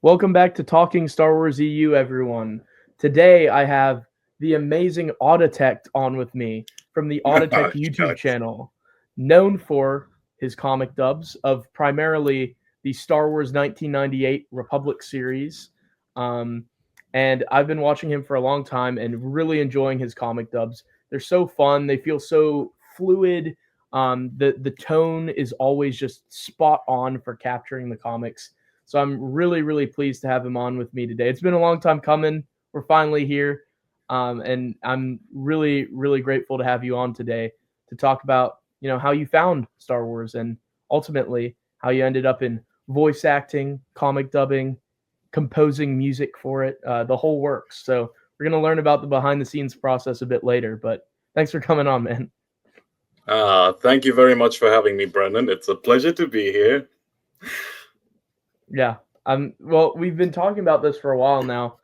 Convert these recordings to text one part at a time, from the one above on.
Welcome back to Talking Star Wars EU, everyone. Today I have the amazing Auditect on with me from the Auditect YouTube Shucks. channel, known for his comic dubs of primarily the Star Wars 1998 Republic series. Um, and I've been watching him for a long time and really enjoying his comic dubs. They're so fun, they feel so fluid. The tone is always just spot on for capturing the comics, so I'm really, really pleased to have him on with me today. It's been a long time coming. We're finally here. And I'm really, really grateful to have you on today to talk about, how you found Star Wars and ultimately how you ended up in voice acting, comic dubbing, composing music for it, the whole works. So we're going to learn about the behind the scenes process a bit later, but thanks for coming on, man. Thank you very much for having me, Brendan. It's a pleasure to be here. Yeah. Well, we've been talking about this for a while now.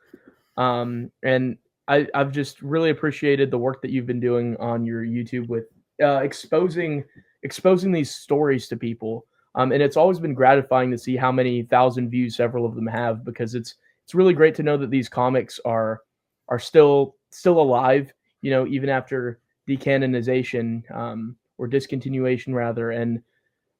And I've just really appreciated the work that you've been doing on your YouTube with exposing these stories to people. And it's always been gratifying to see how many thousand views several of them have, because it's really great to know that these comics are still alive. Even after decanonization, or discontinuation rather, and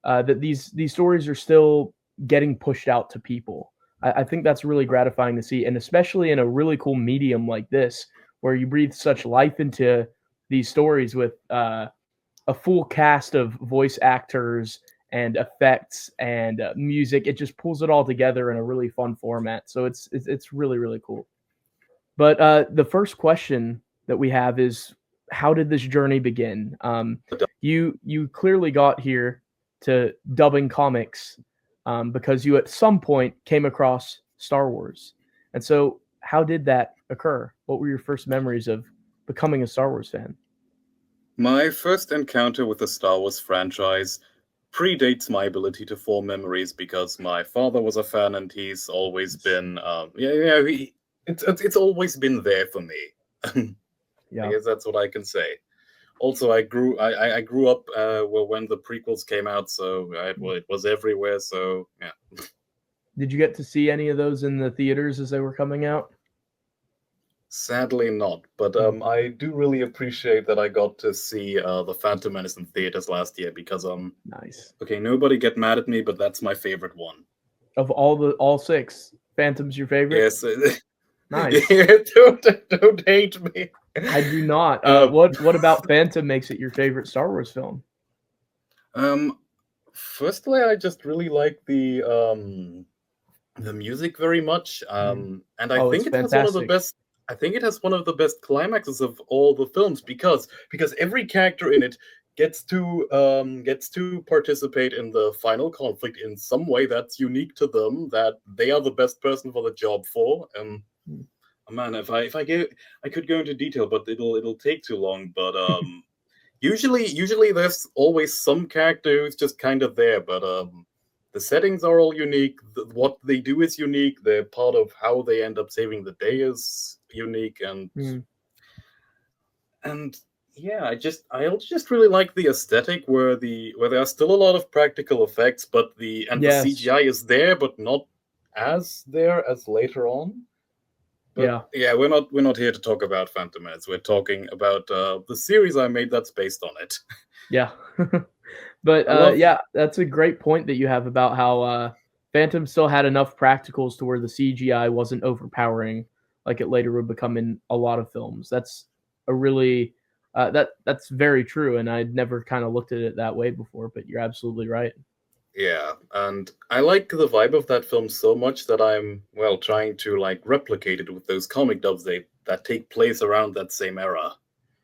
that these stories are still getting pushed out to people. I think that's really gratifying to see, and especially in a really cool medium like this, where you breathe such life into these stories with a full cast of voice actors and effects and music. It just pulls it all together in a really fun format. So it's really, really cool. But the first question that we have is, how did this journey begin? You clearly got here to dubbing comics because you at some point came across Star Wars, and so how did that occur? What were your first memories of becoming a Star Wars fan? My first encounter with the Star Wars franchise predates my ability to form memories because my father was a fan and he's always been, it's always been there for me. I Yeah. guess that's what I can say. Also, I grew up when the prequels came out, so it was everywhere. So yeah. Did you get to see any of those in the theaters as they were coming out? Sadly not, but Hmm. I do really appreciate that I got to see the Phantom Menace in theaters last year because Nice. okay, nobody get mad at me, but that's my favorite one. Of all six, Phantom's your favorite? Yes, Nice. yeah, don't hate me. I do not. Uh, What about Phantom makes it your favorite Star Wars film? um, Firstly, I just really like the music very much, Mm. and I Oh, it's think it has one of the fantastic. best. I think it has one of the best climaxes of all the films because every character in it gets to participate in the final conflict in some way that's unique to them, that they are the best person for the job for. Mm. Man, I could go into detail, but it'll take too long. But usually there's always some character who's just kind of there, but the settings are all unique. What they do is unique. They're part of how they end up saving the day is unique, Mm. and yeah, I also just really like the aesthetic where there are still a lot of practical effects, but the Yes. CGI is there, but not as there as later on. But Yeah. yeah, we're not here to talk about Phantom Menace. We're talking about the series I made that's based on it. Yeah. But I love. yeah, that's a great point that you have about how Phantom still had enough practicals to where the CGI wasn't overpowering like it later would become in a lot of films. That's a really that's very true, and I'd never kind of looked at it that way before, but you're absolutely right. Yeah, and I like the vibe of that film so much that I'm trying to like replicate it with those comic dubs that take place around that same era.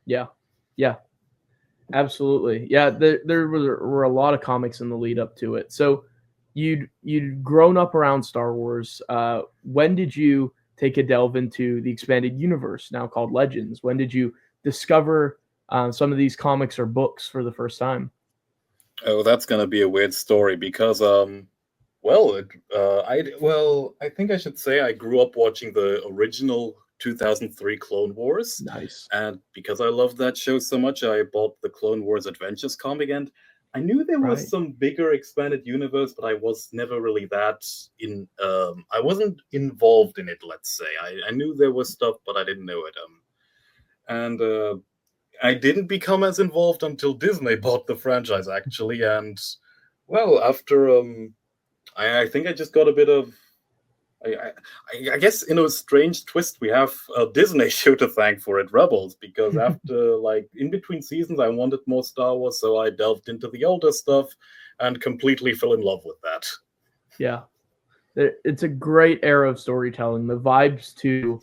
Yeah. Yeah. Absolutely. Yeah, there were a lot of comics in the lead up to it. So you'd grown up around Star Wars. When did you take a delve into the expanded universe now called Legends? When did you discover some of these comics or books for the first time? Oh, that's gonna be a weird story because well, I think I should say I grew up watching the original 2003 Clone Wars, Nice. and because I loved that show so much, I bought the Clone Wars Adventures comic, and I knew there was Right. some bigger expanded universe, but I was never really that in. I wasn't involved in it. Let's say I knew there was stuff, but I didn't know it. And I didn't become as involved until Disney bought the franchise, actually. And well, after I think I just got a bit of. I guess in a strange twist, we have a Disney show to thank for it, Rebels, because after like in between seasons, I wanted more Star Wars, so I delved into the older stuff and completely fell in love with that. Yeah. It's a great era of storytelling. The vibes to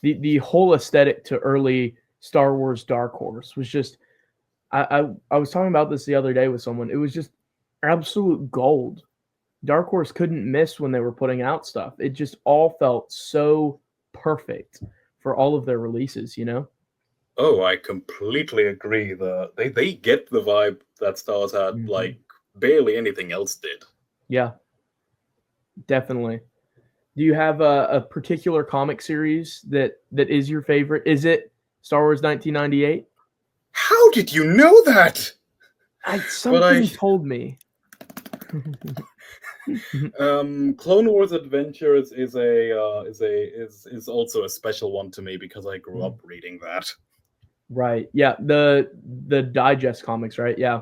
the whole aesthetic to early Star Wars Dark Horse was just I was talking about this the other day with someone. It was just absolute gold. Dark Horse couldn't miss when they were putting out stuff. It just all felt so perfect for all of their releases, you know? Oh, I completely agree. They get the vibe that Star Wars had Hmm. like barely anything else did. Yeah, definitely. Do you have a particular comic series that is your favorite? Is it Star Wars 1998? How did you know that? I But I something told me. Clone Wars Adventures is also a special one to me because I grew up reading that. Right. Yeah, the digest comics, right? Yeah.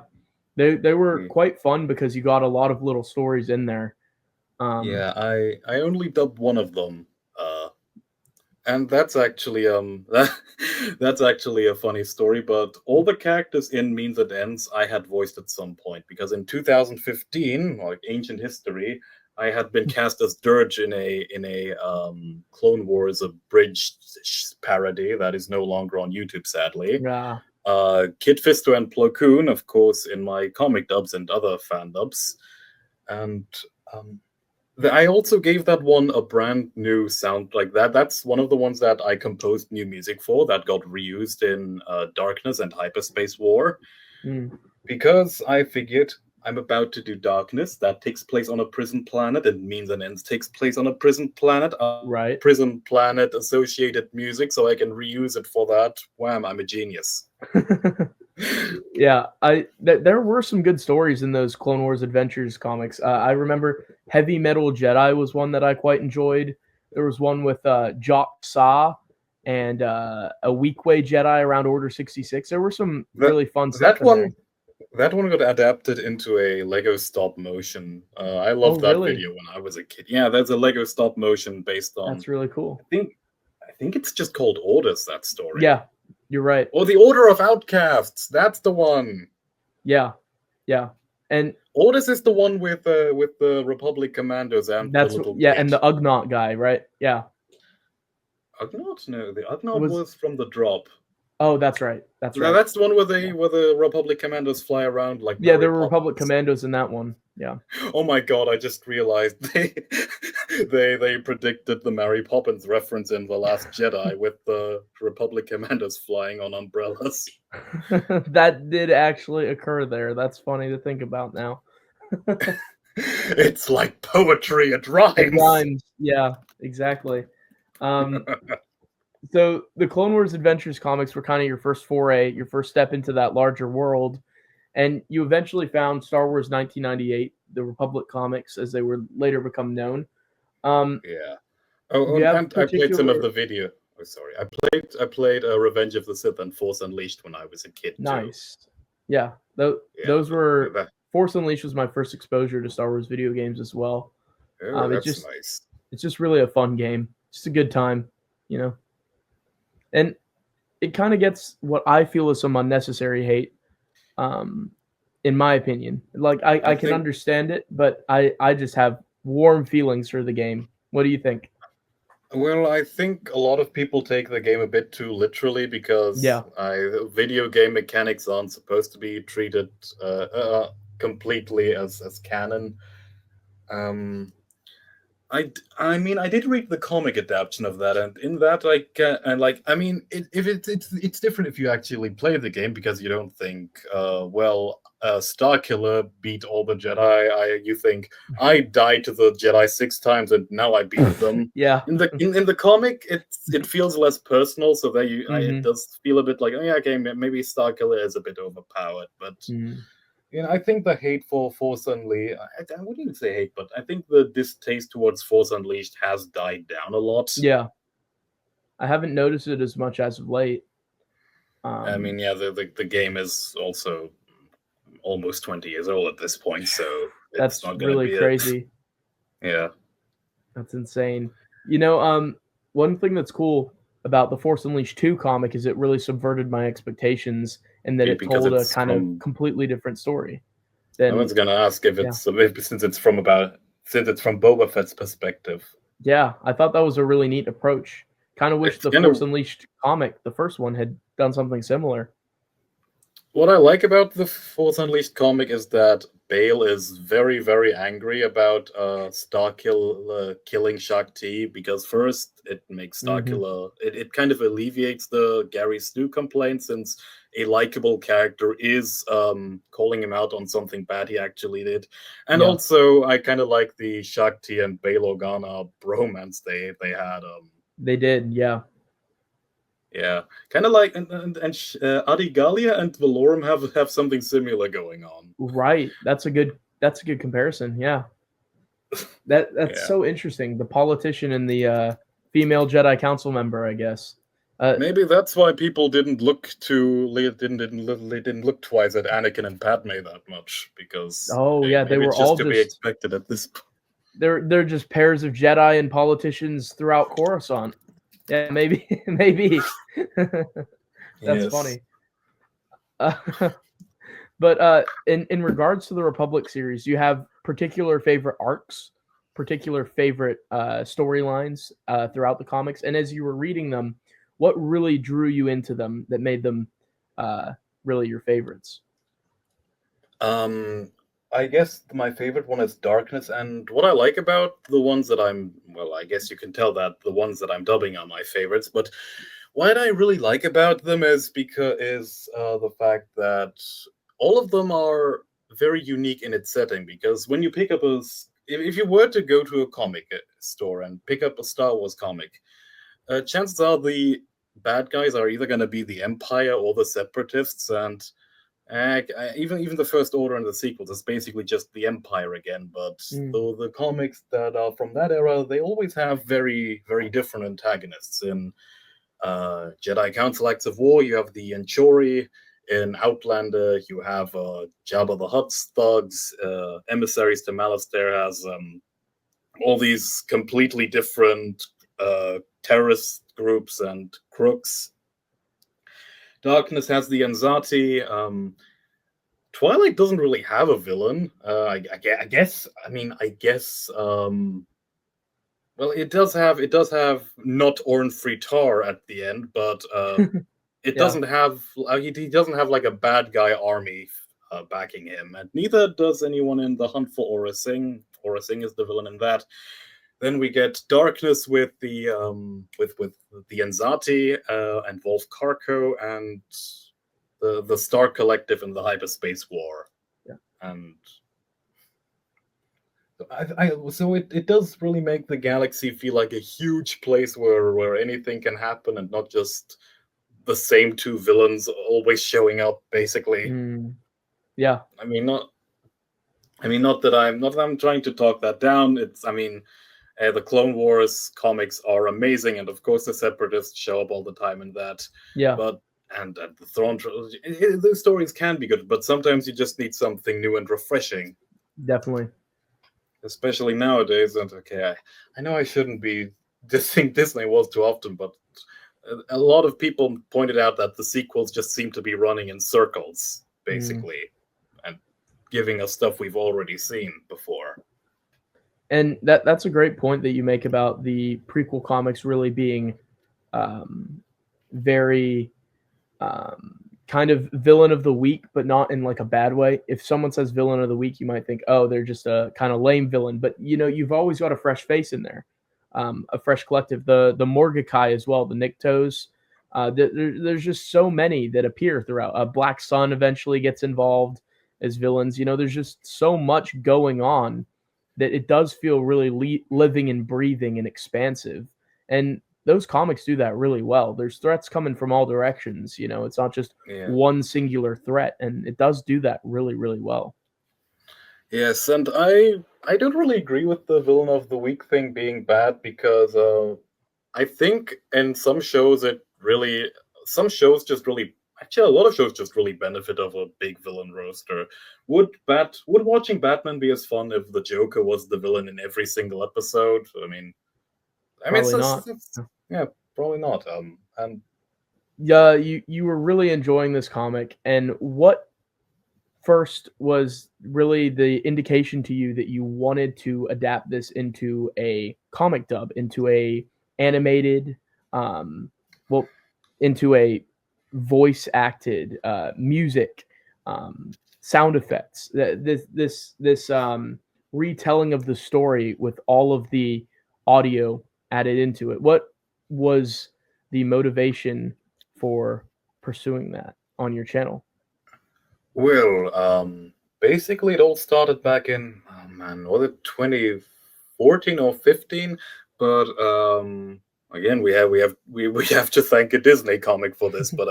They were Mm. quite fun because you got a lot of little stories in there. Um Yeah, I only dubbed one of them, and that's actually that's actually a funny story. But all the characters in Means and Ends I had voiced at some point because in 2015, like ancient history, I had been cast as Dirge in a Clone Wars abridged parody that is no longer on YouTube, sadly. yeah. Kid Fisto and Plo Koon, of course, in my comic dubs and other fan dubs, and um, I also gave that one a brand new sound like that. That's one of the ones that I composed new music for that got reused in Darkness and Hyperspace War Mm, because I figured I'm about to do Darkness that takes place on a prison planet and Means and Ends takes place on a prison planet. right. Prison planet associated music, so I can reuse it for that. Wham! I'm a genius. Yeah, there were some good stories in those Clone Wars Adventures comics. I remember Heavy Metal Jedi was one that I quite enjoyed. There was one with Jock Sa and a Weequay Jedi around Order 66. There were some That really fun stuff that in there. one That one got adapted into a Lego stop motion. I Oh, loved that really? video when I was a kid. Yeah, there's a Lego stop motion based on. That's really I cool. think I think it's just called Orders. That story, Yeah, you're right. or the Order of Outcasts. That's the one. Yeah, yeah. And Orders is the one with the Republic commandos and the that's little yeah, and kid. the Ugnaught guy, right? Yeah. Ugnaught? No, the Ugnaught Was was from the drop. oh, that's right. That's No, right. that's the one where Yeah. the Republic commandos fly around like Yeah, Mary there were Republic Poppins. Commandos in that one. Yeah. Oh my god, I just realized they predicted the Mary Poppins reference in The Last Jedi with the Republic commandos flying on umbrellas. That did actually occur there. That's funny to think about now. It's like poetry, it It rhymes. rhymes. Yeah, exactly. Um, so the Clone Wars Adventures comics were kind of your first foray, your first step into that larger world, and you eventually found Star Wars 1998, the Republic comics, as they were later become known. Um, Yeah. do Oh, you have and I played some of particular the video. Oh, sorry. I played Revenge of the Sith and Force Unleashed when I was a kid too. nice? Yeah, Yeah. those were That, Force Unleashed was my first exposure to Star Wars video games as well. oh, It that's just nice. it's just really a fun game. Just a good time, you know. And it kind of gets what I feel is some unnecessary hate, um, in my opinion. Like I I can think understand it, but I just have warm feelings for the game. What do you think? Well, I think a lot of people take the game a bit too literally because Yeah. video game mechanics aren't supposed to be treated completely as canon. Um, I mean, I did read the comic adaptation of that, and in that, I mean, it's different if you actually play the game because you don't think, Starkiller beat all the Jedi. You think I died to the Jedi 6 times and now I beat them. Yeah. In the comic, it feels less personal, so it Hmm. does feel a bit like, oh yeah, okay, maybe Starkiller is a bit overpowered, but Mm. I think the hate for Force Unleashed, I wouldn't even say hate, but I think the distaste towards Force Unleashed has died down a lot. Yeah, I haven't noticed it as much as of late. I mean, yeah, the game is also almost 20 years old at this point, so it's That's not going to really be a. crazy. Yeah. That's insane. You know, one thing that's cool about the Force Unleashed 2 comic is it really subverted my expectations and that it Because told a it's kind of from. completely different story I than was going to ask if yeah. it's since it's from about since it's from Boba Fett's perspective. Yeah, I thought that was a really neat approach. Kind of wish It's the kind Force of Unleashed comic, the first one, had done something similar. what I like about the Force Unleashed comic is that Bale is very, very angry about killing Shakti because first it makes Mhm. Starkiller it kind of alleviates the Gary Stu complaint since a likable character is calling him out on something bad he actually did, and Yeah, also I kind of like the Shakti and Bail Organa bromance they had. they did. Yeah. Yeah, kind of like and Adigalia and Valorum have something similar going on. Right. That's a good comparison. Yeah. That's Yeah, so interesting. The politician and the female Jedi Council member, I guess. Uh, maybe that's why people didn't look twice at Anakin and Padme that much because oh yeah, they maybe were it's just all to be just expected at this point. they're just pairs of Jedi and politicians throughout Coruscant. Yeah, maybe maybe. That's Yes. funny. Uh, but in regards to the Republic series, do you have particular favorite arcs, particular favorite storylines throughout the comics? And as you were reading them, what really drew you into them that made them uh, really your favorites? Um, I guess my favorite one is Darkness, and what I like about the ones that I guess you can tell that the ones that I'm dubbing are my favorites. But what I really like about them is the fact that all of them are very unique in its setting. Because when you pick up if you were to go to a comic store and pick up a Star Wars comic, chances are the bad guys are either going to be the Empire or the Separatists, and even the First Order and the sequels is basically just the Empire again. But Mm, yeah, doesn't have. He doesn't have like a bad guy army backing him, and neither does anyone in the Hunt for Aura Singh. Aura Singh is the villain in that. Then we get Darkness with the the Enzati and Wolf Karko and the Star Collective in the Hyperspace War. yeah, And so it does really make the galaxy feel like a huge place where anything can happen and not just the same two villains always showing up. Basically, mm, yeah, I mean not. I mean, not that I'm trying to talk that down. It's, I mean, the Clone Wars comics are amazing, and of course the Separatists show up all the time in that. yeah, But and the Throne trilogy, the stories can be good, but sometimes you just need something new and refreshing, definitely. especially nowadays. And okay, I know I shouldn't be dissing Disney World too often, but a lot of people pointed out that the sequels just seem to be running in circles, Mm. basically, and giving us stuff we've already seen before. And that's a great point that you make about the prequel comics really being um, very kind of villain of the week, but not in like a bad way. If someone says villain of the week, you might think, oh, they're just a kind of lame villain. But you know, you've always got a fresh face in there, a fresh collective. The Morgakai as well, the Niktos. There's just so many that appear throughout. Black Sun eventually gets involved as villains. You know, there's just so much going on that it does feel really living and breathing and expansive. And those comics do that really well. There's threats coming from all directions. It's not just Yeah. one singular threat, and it does do that really, really well. Yes, and I don't really agree with the villain of the week thing being bad because I think in some shows just really actually a lot of shows just really benefit of a big villain roster. Would watching Batman be as fun if the Joker was the villain in every single episode? I mean, Probably not. yeah, probably not. And Yeah, you were really enjoying this comic, and what first was really the indication to you that you wanted to adapt this into a comic dub, into a animated, um, well, into a voice acted music, sound effects. This retelling of the story with all of the audio added into it. What was the motivation for pursuing that on your channel? well, basically it all started back in oh man, was it 2014 or 15? But again, we have to thank a Disney comic for this. But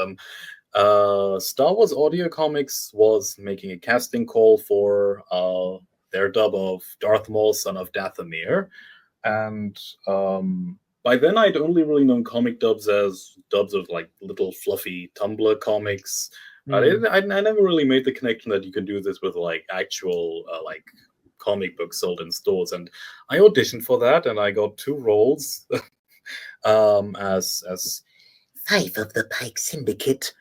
Star Wars Audio Comics was making a casting call for their dub of Darth Maul, son of Dathomir, and by then I'd only really known comic dubs as dubs of like little fluffy Tumblr comics. Mm. I never really made the connection that you can do this with like actual like comic books sold in stores, and I auditioned for that, and I got two roles as Five of the Pike Syndicate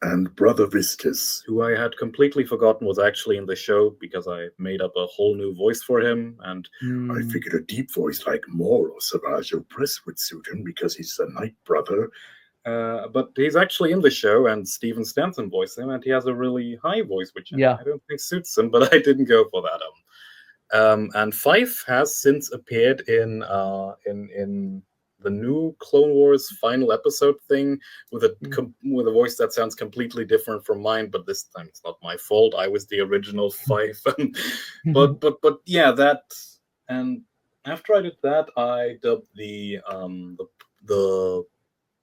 and Brother Vistus, who I had completely forgotten was actually in the show because I made up a whole new voice for him, and I Mm. figured a deep voice like Maul or Savage Opress would suit him because he's the Night Brother. But he's actually in the show, and Steven Stanton voiced him, and he has a really high voice, which Yeah. I don't think suits him, but I didn't go for that. And Fife has since appeared in the new Clone Wars final episode thing with Mm. with a voice that sounds completely different from mine. But this time it's not my fault. I was the original Fife. But yeah, that. And after I did that, I dubbed the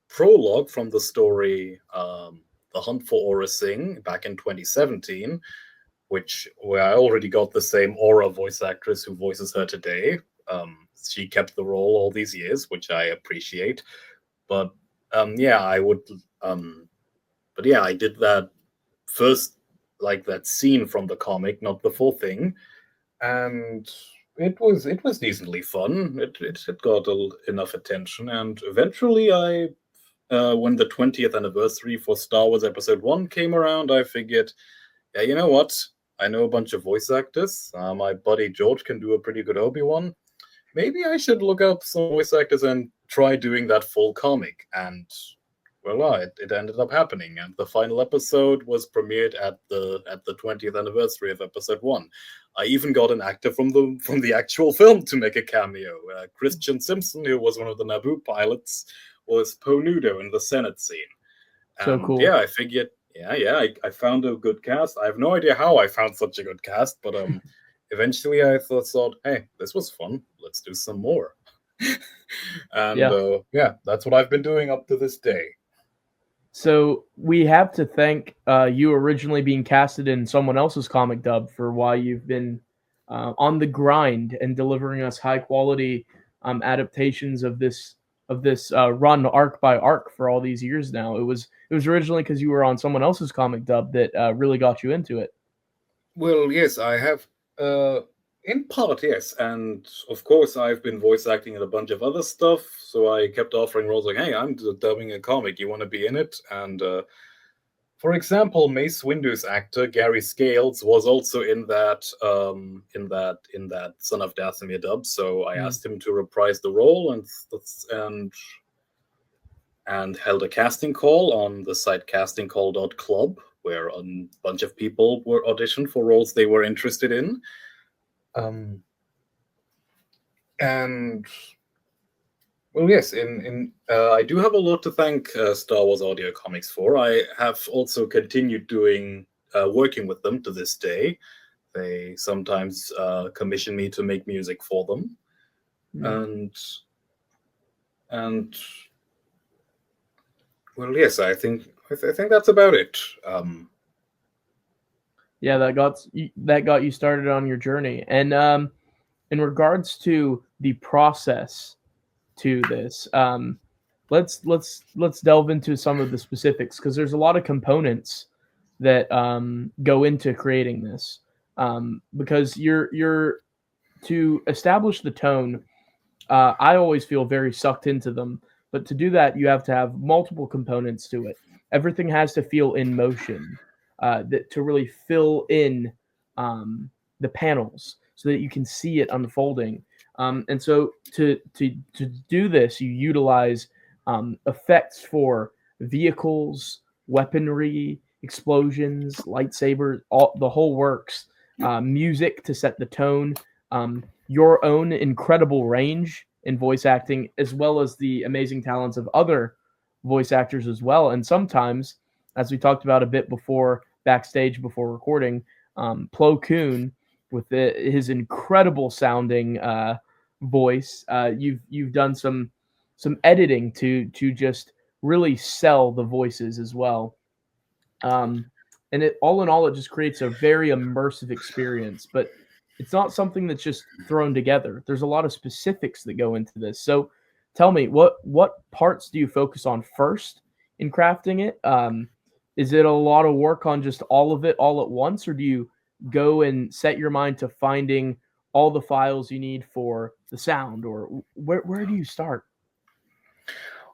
prologue from the story The Hunt for Aura Singh back in 2017, where I already got the same Aura voice actress who voices her today. She kept the role all these years, which I appreciate. But yeah, I did that first, like that scene from the comic, not the full thing, and it was decently fun. It got enough attention, and eventually when the 20th anniversary for Star Wars Episode One came around, I figured, yeah, you know what? I know a bunch of voice actors. My buddy George can do a pretty good Obi-Wan. Maybe I should look up some voice actors and try doing that full comic. And well, it ended up happening. And the final episode was premiered at the 20th anniversary of Episode One. I even got an actor from the actual film to make a cameo. Christian Simpson, who was one of the Naboo pilots, was Poe Nudo in the Senate scene. So And cool. yeah, I figured, I found a good cast. I have no idea how I found such a good cast, but eventually I thought, hey, this was fun. Let's do some more. And Yeah. yeah, that's what I've been doing up to this day. So we have to thank you originally being casted in someone else's comic dub for why you've been on the grind and delivering us high quality adaptations of this run arc by arc for all these years now. It was originally because you were on someone else's comic dub that really got you into it. Well, yes, I have. In part, yes, and of course, I've been voice acting in a bunch of other stuff. So I kept offering roles like, "Hey, I'm dubbing a comic. You want to be in it?" And for example, Mace Windu's actor Gary Scales was also in that Son of Dathomir dub. So I Mm. asked him to reprise the role, and held a casting call on the site castingcall.club, where a bunch of people were auditioned for roles they were interested in. Um, and well, yes, in I do have a lot to thank Star Wars Audio Comics for. I have also continued working with them to this day. They sometimes commission me to make music for them, Mm. and and Well, yes, I think that's about it. Yeah, that got you started on your journey. And in regards to the process to this, let's delve into some of the specifics because there's a lot of components that go into creating this. Because you're to establish the tone, I always feel very sucked into them. But to do that, you have to have multiple components to it. Everything has to feel in motion to really fill in the panels so that you can see it unfolding. And so to do this, you utilize effects for vehicles, weaponry, explosions, lightsabers, all the whole works. Music to set the tone. Your own incredible range in voice acting, as well as the amazing talents of other voice actors as well. And sometimes, as we talked about a bit before backstage before recording, Plo Koon with his incredible sounding voice, you've done some editing to just really sell the voices as well. Um, and it all in all, it just creates a very immersive experience. But it's not something that's just thrown together. There's a lot of specifics that go into this. So, tell me, what parts do you focus on first in crafting it? Is it a lot of work on just all of it all at once, or do you go and set your mind to finding all the files you need for the sound, or where do you start?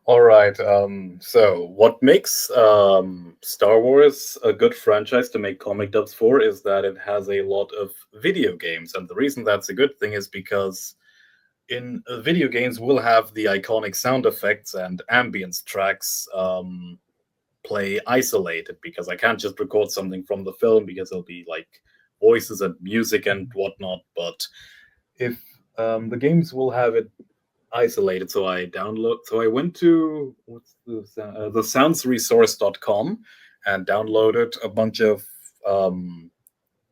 All right. So, what makes Star Wars a good franchise to make comic dubs for is that it has a lot of video games, and the reason that's a good thing is because in video games we'll have the iconic sound effects and ambience tracks play isolated because I can't just record something from the film because it'll be like voices and music and whatnot. But if the games will have it isolated, so I went to the soundsresource.com and downloaded um,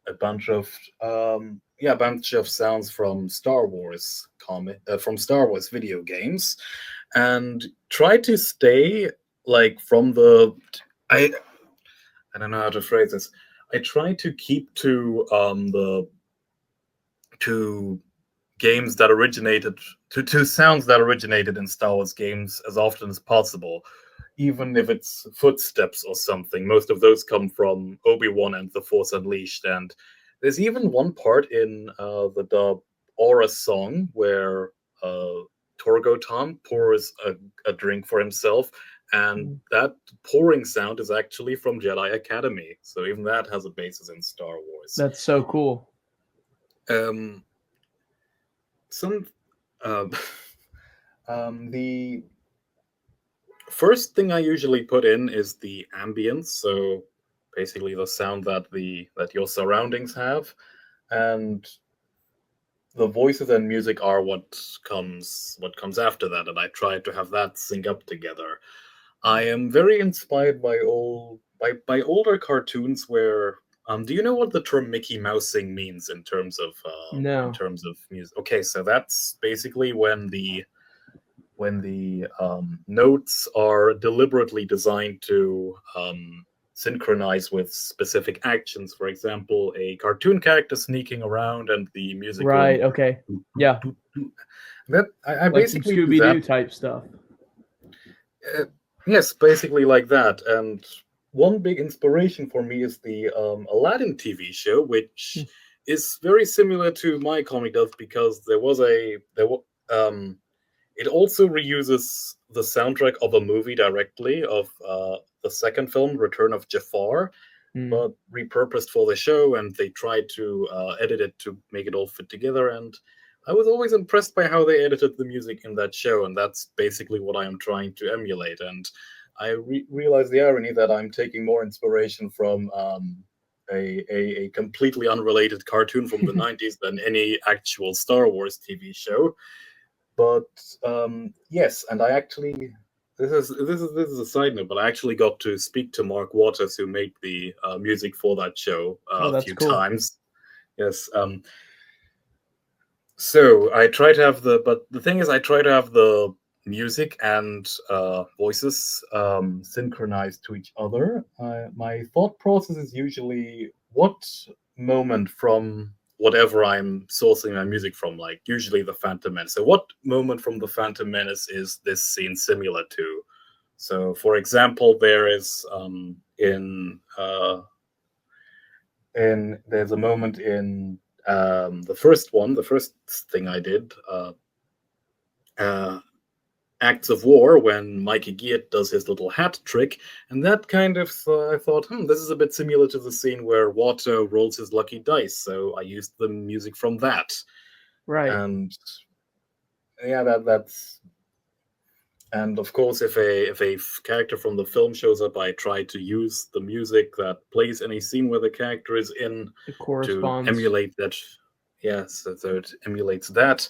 a bunch of a bunch of sounds from Star Wars video games, and try to stay like from the I I don't know how to phrase this. I try to keep the to games that originated to sounds that originated in Star Wars games as often as possible, even if it's footsteps or something. Most of those come from Obi-Wan and the Force Unleashed, and there's even one part in the Aura song where Torgotan pours a drink for himself, and that pouring sound is actually from Jedi Academy. So even that has a basis in Star Wars. That's so cool. Um, some uh, the first thing I usually put in is the ambience, so basically the sound that your surroundings have, and the voices and music are what comes after that, and I try to have that sync up together. I am very inspired by older cartoons where do you know what the term Mickey Mousing means in No. terms of music? Okay, so that's basically when the notes are deliberately designed to synchronize with specific actions. For example, a cartoon character sneaking around and the music going. Right. Okay. Yeah. That I Like some basically do Scooby that. Doo type stuff. Yes, basically like that. And one big inspiration for me is the Aladdin TV show, which is very similar to my comic does because it also reuses the soundtrack of a movie directly of the second film, Return of Jafar, Mm. but repurposed for the show, and they tried to edit it to make it all fit together. And I was always impressed by how they edited the music in that show, and that's basically what I am trying to emulate. And I realize the irony that I'm taking more inspiration from a completely unrelated cartoon from the 90s than any actual Star Wars TV show. But yes, and I actually this is a side note, but I actually got to speak to Mark Waters, who made the music for that show Oh, a that's few cool. times. Yes. So I try to have but the thing is, I try to have music and voices synchronized to each other, my thought process is usually what moment from whatever I'm sourcing my music from, like usually the Phantom Menace. So, what moment from the Phantom Menace is this scene similar to? So, for example, there is in there's a moment in the first one, the first thing I did, uh, Acts of War, when Mikey Geert does his little hat trick, and that kind of I thought, this is a bit similar to the scene where Watto rolls his lucky dice. So I used the music from that, Right. and yeah, that's. And of course, if a character from the film shows up, I try to use the music that plays any scene where the character is in It to corresponds emulate that. Yes, so it emulates that.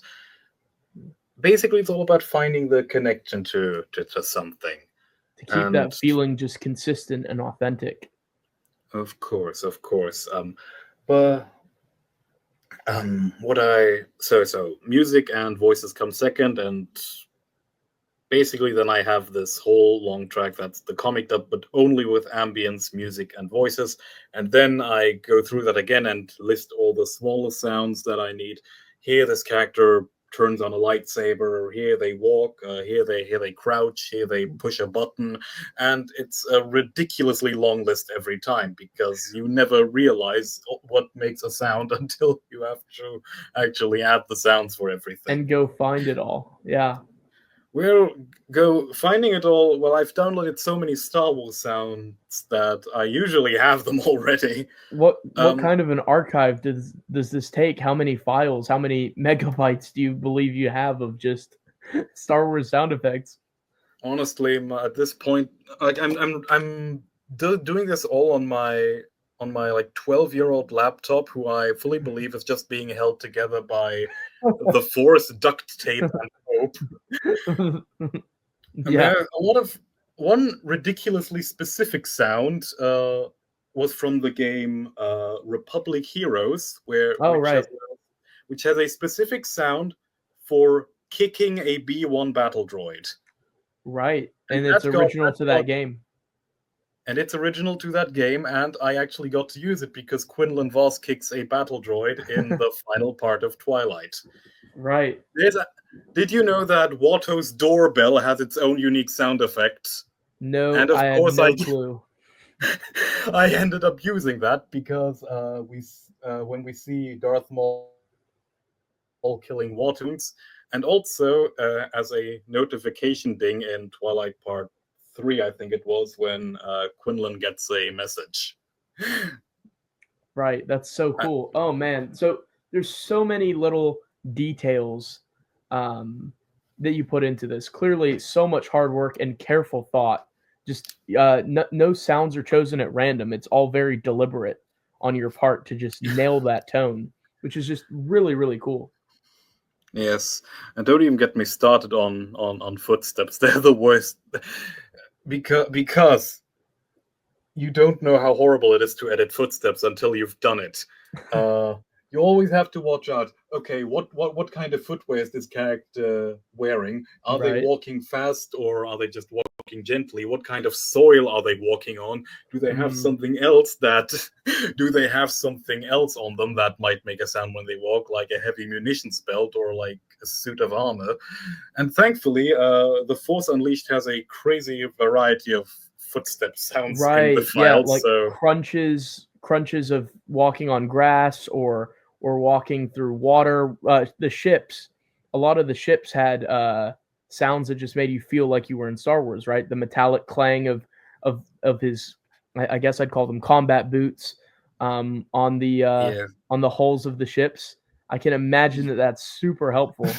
Basically, it's all about finding the connection to something. to keep And that feeling just consistent and authentic. of course. But what I so music and voices come second, and basically then I have this whole long track that's the comic dub, but only with ambience, music, and voices. And then I go through that again and list all the smaller sounds that I need. Here, this character turns on a lightsaber. Here they walk. Here they crouch. Here they push a button, and it's a ridiculously long list every time because you never realize what makes a sound until you have to actually add the sounds for everything. And go find it all. Yeah. We'll go finding it all. Well, I've downloaded so many Star Wars sounds that I usually have them already. What Um, kind of an archive does this take? How many files? How many megabytes do you believe you have of just Star Wars sound effects? Honestly, at this point, like I'm doing this all on my like 12-year-old laptop, who I fully believe is just being held together by the Force, duct tape, and hope. And Yeah. there are a lot of one ridiculously specific sound was from the game Republic Heroes, where Oh, right. which has a specific sound for kicking a B1 battle droid. Right. And And it's original to that game. and it's original to that game, and I actually got to use it because Quinlan Voss kicks a battle droid in the final part of Twilight. Right. Did you know that Watto's doorbell has its own unique sound effect? No, And of I had course, I no clue. I ended up using that because when we see Darth Maul killing Wattoons, and also as a notification ding in Twilight Part 3, I think it was, when Quinlan gets a message. Right. That's so Uh, cool. Oh man. So there's so many little details um, that you put into this. Clearly, so much hard work and careful thought. Just no sounds are chosen at random. It's all very deliberate on your part to just nail that tone, which is just really really cool. yes, and don't even get me started on footsteps. They're the worst because you don't know how horrible it is to edit footsteps until you've done it. Uh, you always have to watch out. Okay, what kind of footwear is this character wearing? Are they Right. walking fast or are they just walking gently? What kind of soil are they walking on? Do they have Mm, something else that do they have something else on them that might make a sound when they walk, like a heavy munitions belt or like a suit of armor? And thankfully, the Force Unleashed has a crazy variety of footstep sounds in the right. Yeah. files. Like So crunches of walking on grass or walking through water. The ships. A lot of the ships had sounds that just made you feel like you were in Star Wars. Right. The metallic clang of his. I guess I'd call them combat boots yeah, on the hulls of the ships. I can imagine that that's super helpful.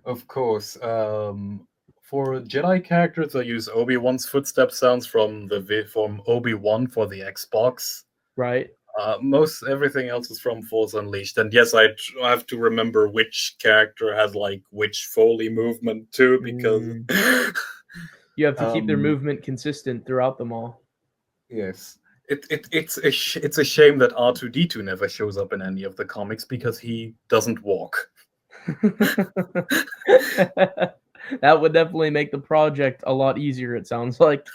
of course. For Jedi characters, I use Obi-Wan's footstep sounds from Obi-Wan for the Xbox. Right. Most everything else is from Force Unleashed, and yes, I have to remember which character has like which Foley movement too, because Mm. You have to keep their um, movement consistent throughout them all. yes, it's a shame that R2D2 never shows up in any of the comics because he doesn't walk. That would definitely make the project a lot easier, it sounds like.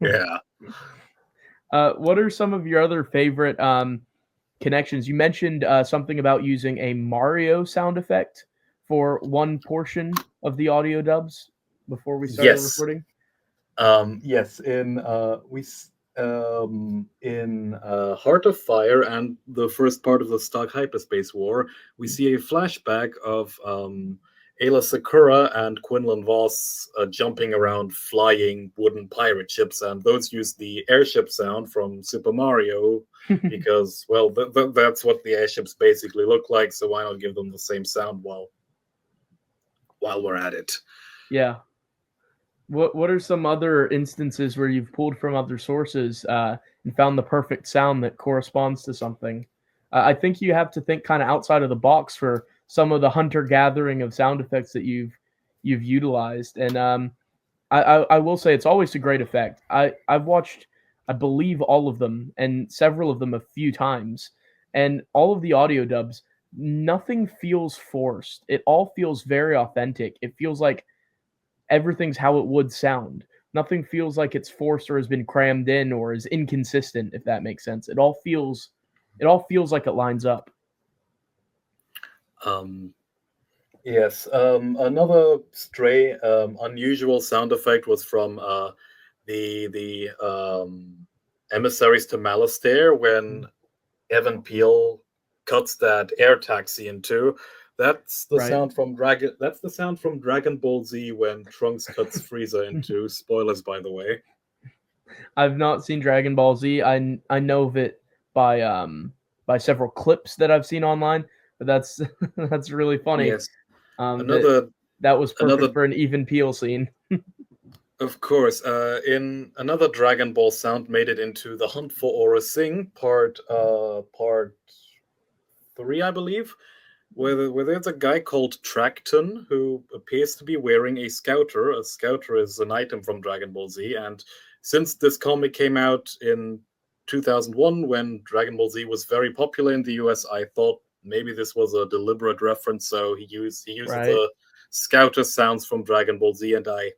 Yeah. What are some of your other favorite connections? You mentioned something about using a Mario sound effect for one portion of the audio dubs before we started Yes. recording. Yes. In Heart of Fire and the first part of the Stark Hyperspace War, we see a flashback of Ayla Sakura and Quinlan Voss jumping around flying wooden pirate ships, and those use the airship sound from Super Mario because, well, that's what the airships basically look like. So why not give them the same sound while we're at it? Yeah. What are some other instances where you've pulled from other sources and found the perfect sound that corresponds to something? I think you have to think kind of outside of the box for some of the hunter gathering of sound effects that you've utilized. And I will say it's always a great effect. I've watched, I believe, all of them and several of them a few times, and all of the audio dubs. Nothing feels forced. It all feels very authentic. It feels like everything's how it would sound. Nothing feels like it's forced or has been crammed in or is inconsistent, if that makes sense. It all feels like it lines up. Um, Yes, another stray, unusual sound effect was from the emissaries to Malastare when Evan Peel cuts that air taxi in two. That's the Right. sound from Dragon. That's the sound from Dragon Ball Z when Trunks cuts Frieza in two. Spoilers, by the way. I've not seen Dragon Ball Z. I know of it by several clips that I've seen online, but that's that's really funny. Yes, That another that was perfect another for an even peel scene. Of course, in another Dragon Ball sound made it into the Hunt for Aura Sing part three, I believe, where there's a guy called Tracton who appears to be wearing a Scouter. A Scouter is an item from Dragon Ball Z, and since this comic came out in 2001, when Dragon Ball Z was very popular in the US, I thought maybe this was a deliberate reference. So he uses Right. the Scouter sounds from Dragon Ball Z, and I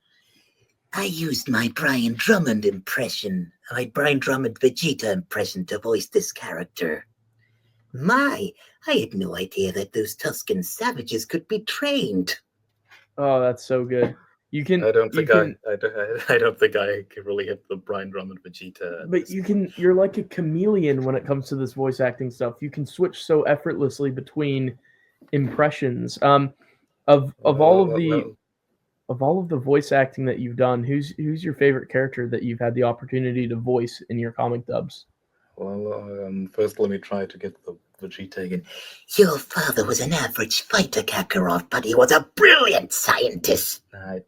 used my Brian Drummond Vegeta impression to voice this character. My, I had no idea that those Tuscan savages could be trained. Oh, that's so good. You can I don't you think can I don't think I can really hit the Brian Drummond Vegeta at but this you point. can you're like a chameleon when it comes to this voice acting stuff. You can switch so effortlessly between impressions. Of all of the Well, of all of the voice acting that you've done, who's your favorite character that you've had the opportunity to voice in your comic dubs? first let me try to get the Vegeta again. Your father was an average fighter, Kakarot, but he was a brilliant scientist. Right.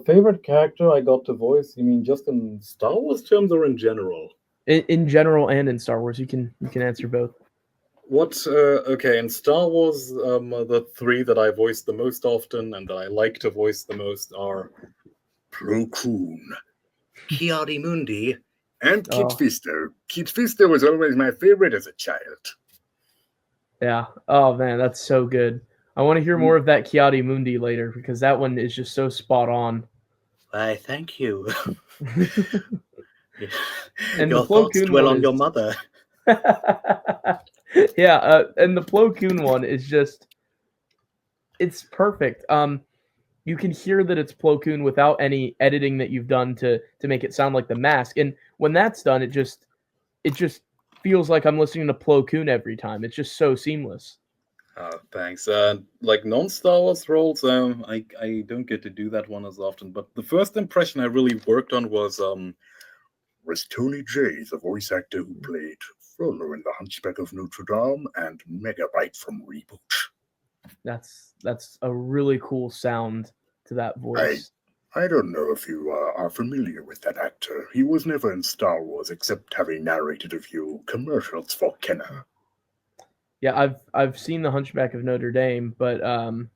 Favorite character I got to voice? You mean just in Star Wars terms or in general? In general and in Star Wars, you can answer both. Okay, in Star Wars, the three that I voice the most often and that I like to voice the most are Plo Koon, Mundi, and Kit Oh, Fisto. Kit Fisto was always my favorite as a child. yeah. Oh man, that's so good. I want to hear more of that Kiadi Mundi later because that one is just so spot on. Why, thank you. And the Your Plo thoughts Koon dwell one on is your mother. yeah, and the Plo Koon one is just it's perfect. You can hear that it's Plo Koon without any editing that you've done to make it sound like the mask. And when that's done, it just feels like I'm listening to Plo Koon every time. It's just so seamless. Thanks. Like non-Star Wars roles, I don't get to do that one as often. But the first impression I really worked on was Tony Jay, the voice actor who played Frollo in The Hunchback of Notre Dame and Megabyte from Reboot. That's a really cool sound to that I voice. I don't know if you are familiar with that actor. He was never in Star Wars except having narrated a few commercials for Kenner. Yeah, I've seen the Hunchback of Notre Dame, but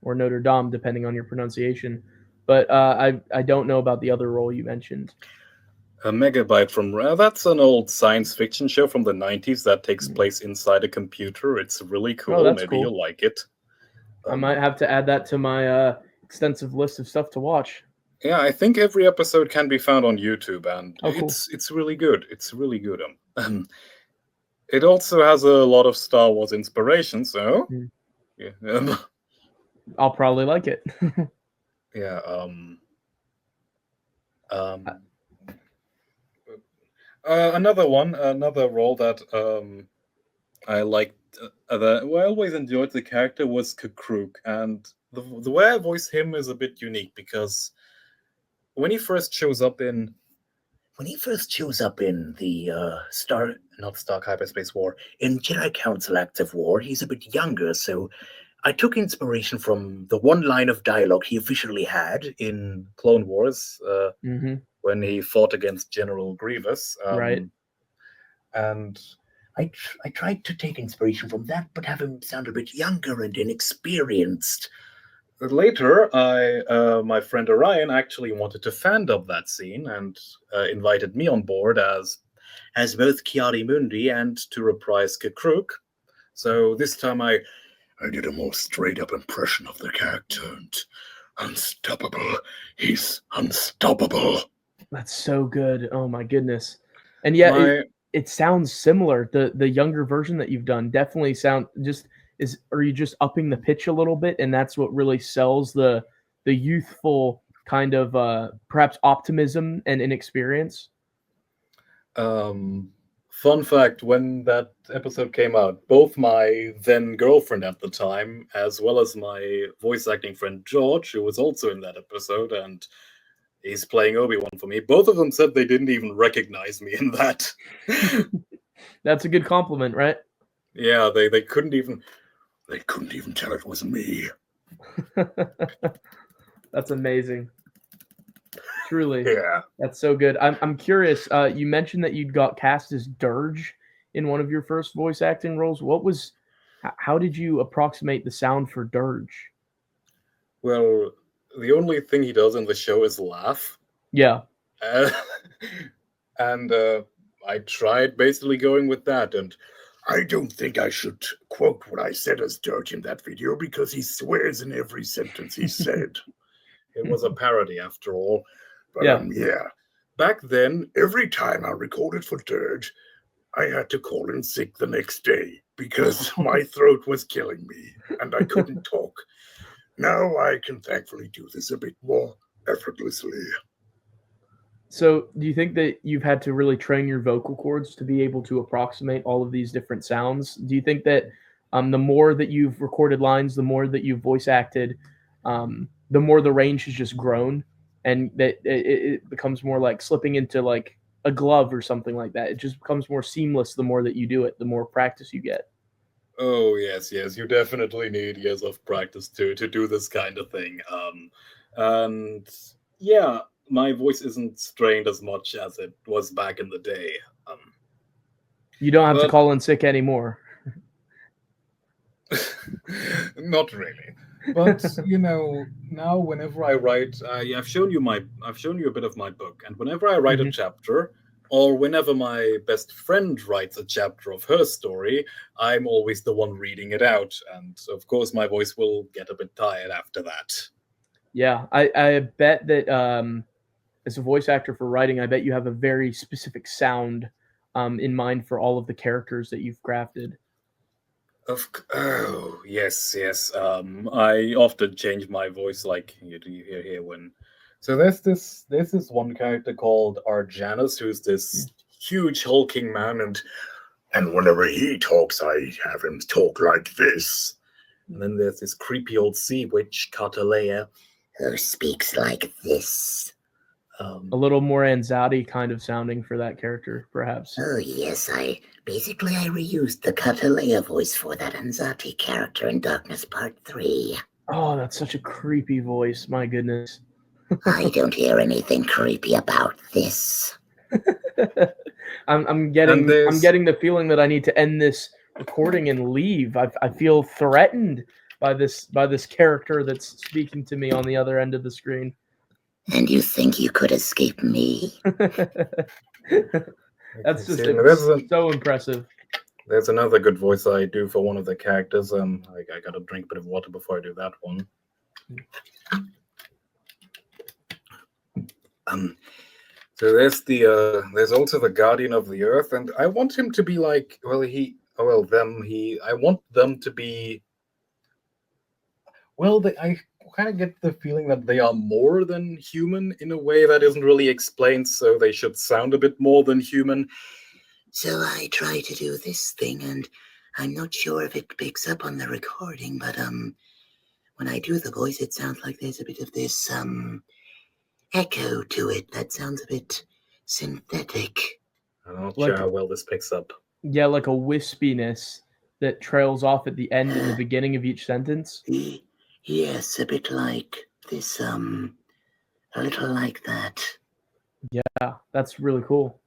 or Notre Dame, depending on your pronunciation. But I don't know about the other role you mentioned. A Megabyte from that's an old science fiction show from the 90s that takes place inside a computer. It's really Oh, cool. that's Maybe cool. you'll like it. I might have to add that to my extensive list of stuff to watch. Yeah, I think every episode can be found on YouTube, and Oh, cool. it's really good. It's really good. It also has a lot of Star Wars inspiration, so Mm. yeah, I'll probably like it. yeah. Another role that I liked, that I always enjoyed the character was Kakruk, and the way I voice him is a bit unique because when he first shows up in the not Stark Hyperspace War, in Jedi Council Active War, he's a bit younger, so I took inspiration from the one line of dialogue he officially had in Clone Wars Mm-hmm. when he fought against General Grievous. Right. And I tried to take inspiration from that, but have him sound a bit younger and inexperienced. Later, my friend Orion actually wanted to fan dub that scene and invited me on board as both Kiari Mundi and to reprise Kakruk. So this time I did a more straight up impression of the character, and unstoppable. He's unstoppable. That's so good. Oh my goodness. And yet it sounds similar. The younger version that you've done definitely are you just upping the pitch a little bit, and that's what really sells the youthful kind of perhaps optimism and inexperience? Fun fact, when that episode came out, both my then girlfriend at the time, as well as my voice acting friend George, who was also in that episode, and he's playing Obi-Wan for me, both of them said they didn't even recognize me in that. That's a good compliment, right? Yeah, they couldn't even tell it was me. That's amazing. Truly. Yeah. That's so good. I'm curious. You mentioned that you got cast as Dirge in one of your first voice acting roles. How did you approximate the sound for Dirge? Well, the only thing he does in the show is laugh. Yeah. And I tried basically going with that, and I don't think I should quote what I said as Dirge in that video because he swears in every sentence he said. It was a parody after all. But yeah. Back then, every time I recorded for Dirge, I had to call in sick the next day because my throat was killing me and I couldn't talk. Now I can thankfully do this a bit more effortlessly. So do you think that you've had to really train your vocal cords to be able to approximate all of these different sounds? Do you think that the more that you've recorded lines, the more that you've voice acted, the more the range has just grown, and that it becomes more like slipping into like a glove or something like that? It just becomes more seamless the more that you do it, the more practice you get. Oh, yes. You definitely need years of practice to do this kind of thing. And yeah, my voice isn't strained as much as it was back in the day. You don't have to call in sick anymore. Not really. But now whenever I write, I've shown you a bit of my book, and whenever I write a chapter, or whenever my best friend writes a chapter of her story, I'm always the one reading it out, and of course my voice will get a bit tired after that. Yeah, I bet that as a voice actor for writing, I bet you have a very specific sound in mind for all of the characters that you've crafted. Oh, yes. I often change my voice, like you hear here when. So there's this one character called Arjanus, who's this huge hulking man, and whenever he talks, I have him talk like this. And then there's this creepy old sea witch, Katalea, who speaks like this. A little more Anzati kind of sounding for that character, perhaps. Oh, yes, I reused the Katalea voice for that Anzati character in Darkness Part 3. Oh, that's such a creepy voice. My goodness. I don't hear anything creepy about this. I'm getting the feeling that I need to end this recording and leave. I feel threatened by this character that's speaking to me on the other end of the screen. And you think you could escape me? That's just so impressive. There's another good voice I do for one of the characters. I gotta drink a bit of water before I do that one. So there's also the Guardian of the Earth, and I want him to be like, I want them to be, I kind of get the feeling that they are more than human in a way that isn't really explained, so they should sound a bit more than human. So I try to do this thing, and I'm not sure if it picks up on the recording, but when I do the voice, it sounds like there's a bit of this echo to it that sounds a bit synthetic. I'm not Like- sure how well this picks up. Yeah, like a wispiness that trails off at the end and the beginning of each sentence. Yes, a bit like this, a little like that. Yeah, that's really cool.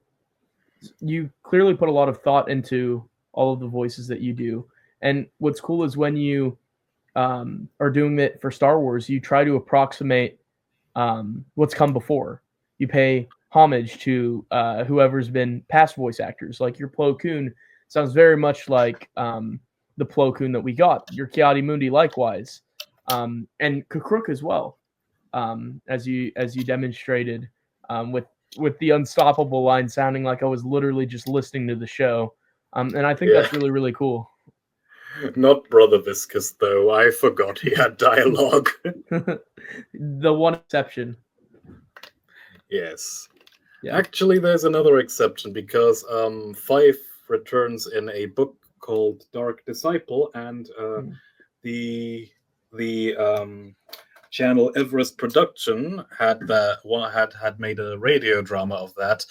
You clearly put a lot of thought into all of the voices that you do. And what's cool is when you are doing it for Star Wars, you try to approximate what's come before. You pay homage to whoever's been past voice actors. Like your Plo Koon sounds very much like the Plo Koon that we got. Your Kiadi Mundi likewise, and Kukruk as well, as you demonstrated with the unstoppable line sounding like I was literally just listening to the show, and I think that's really, really cool. Not Brother Viscous, though. I forgot he had dialogue. The one exception. Yes. Yeah. Actually, there's another exception because Fife returns in a book called Dark Disciple, and the channel Everest Production had made a radio drama of that,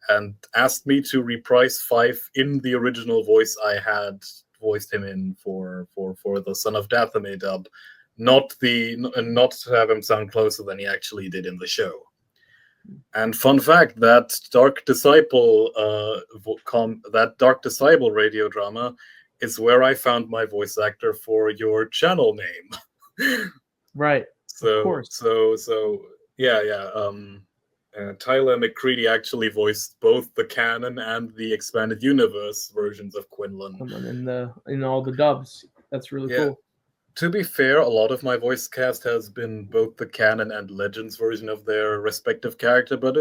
and asked me to reprise Fife in the original voice I had voiced him in for the Son of Dathomir dub, not to have him sound closer than he actually did in the show. And fun fact, that Dark Disciple radio drama is where I found my voice actor for your channel name. Right. Of course. Tyler McCready actually voiced both the canon and the expanded universe versions of Quinlan. In all the dubs. That's really cool. To be fair, a lot of my voice cast has been both the canon and Legends version of their respective character, but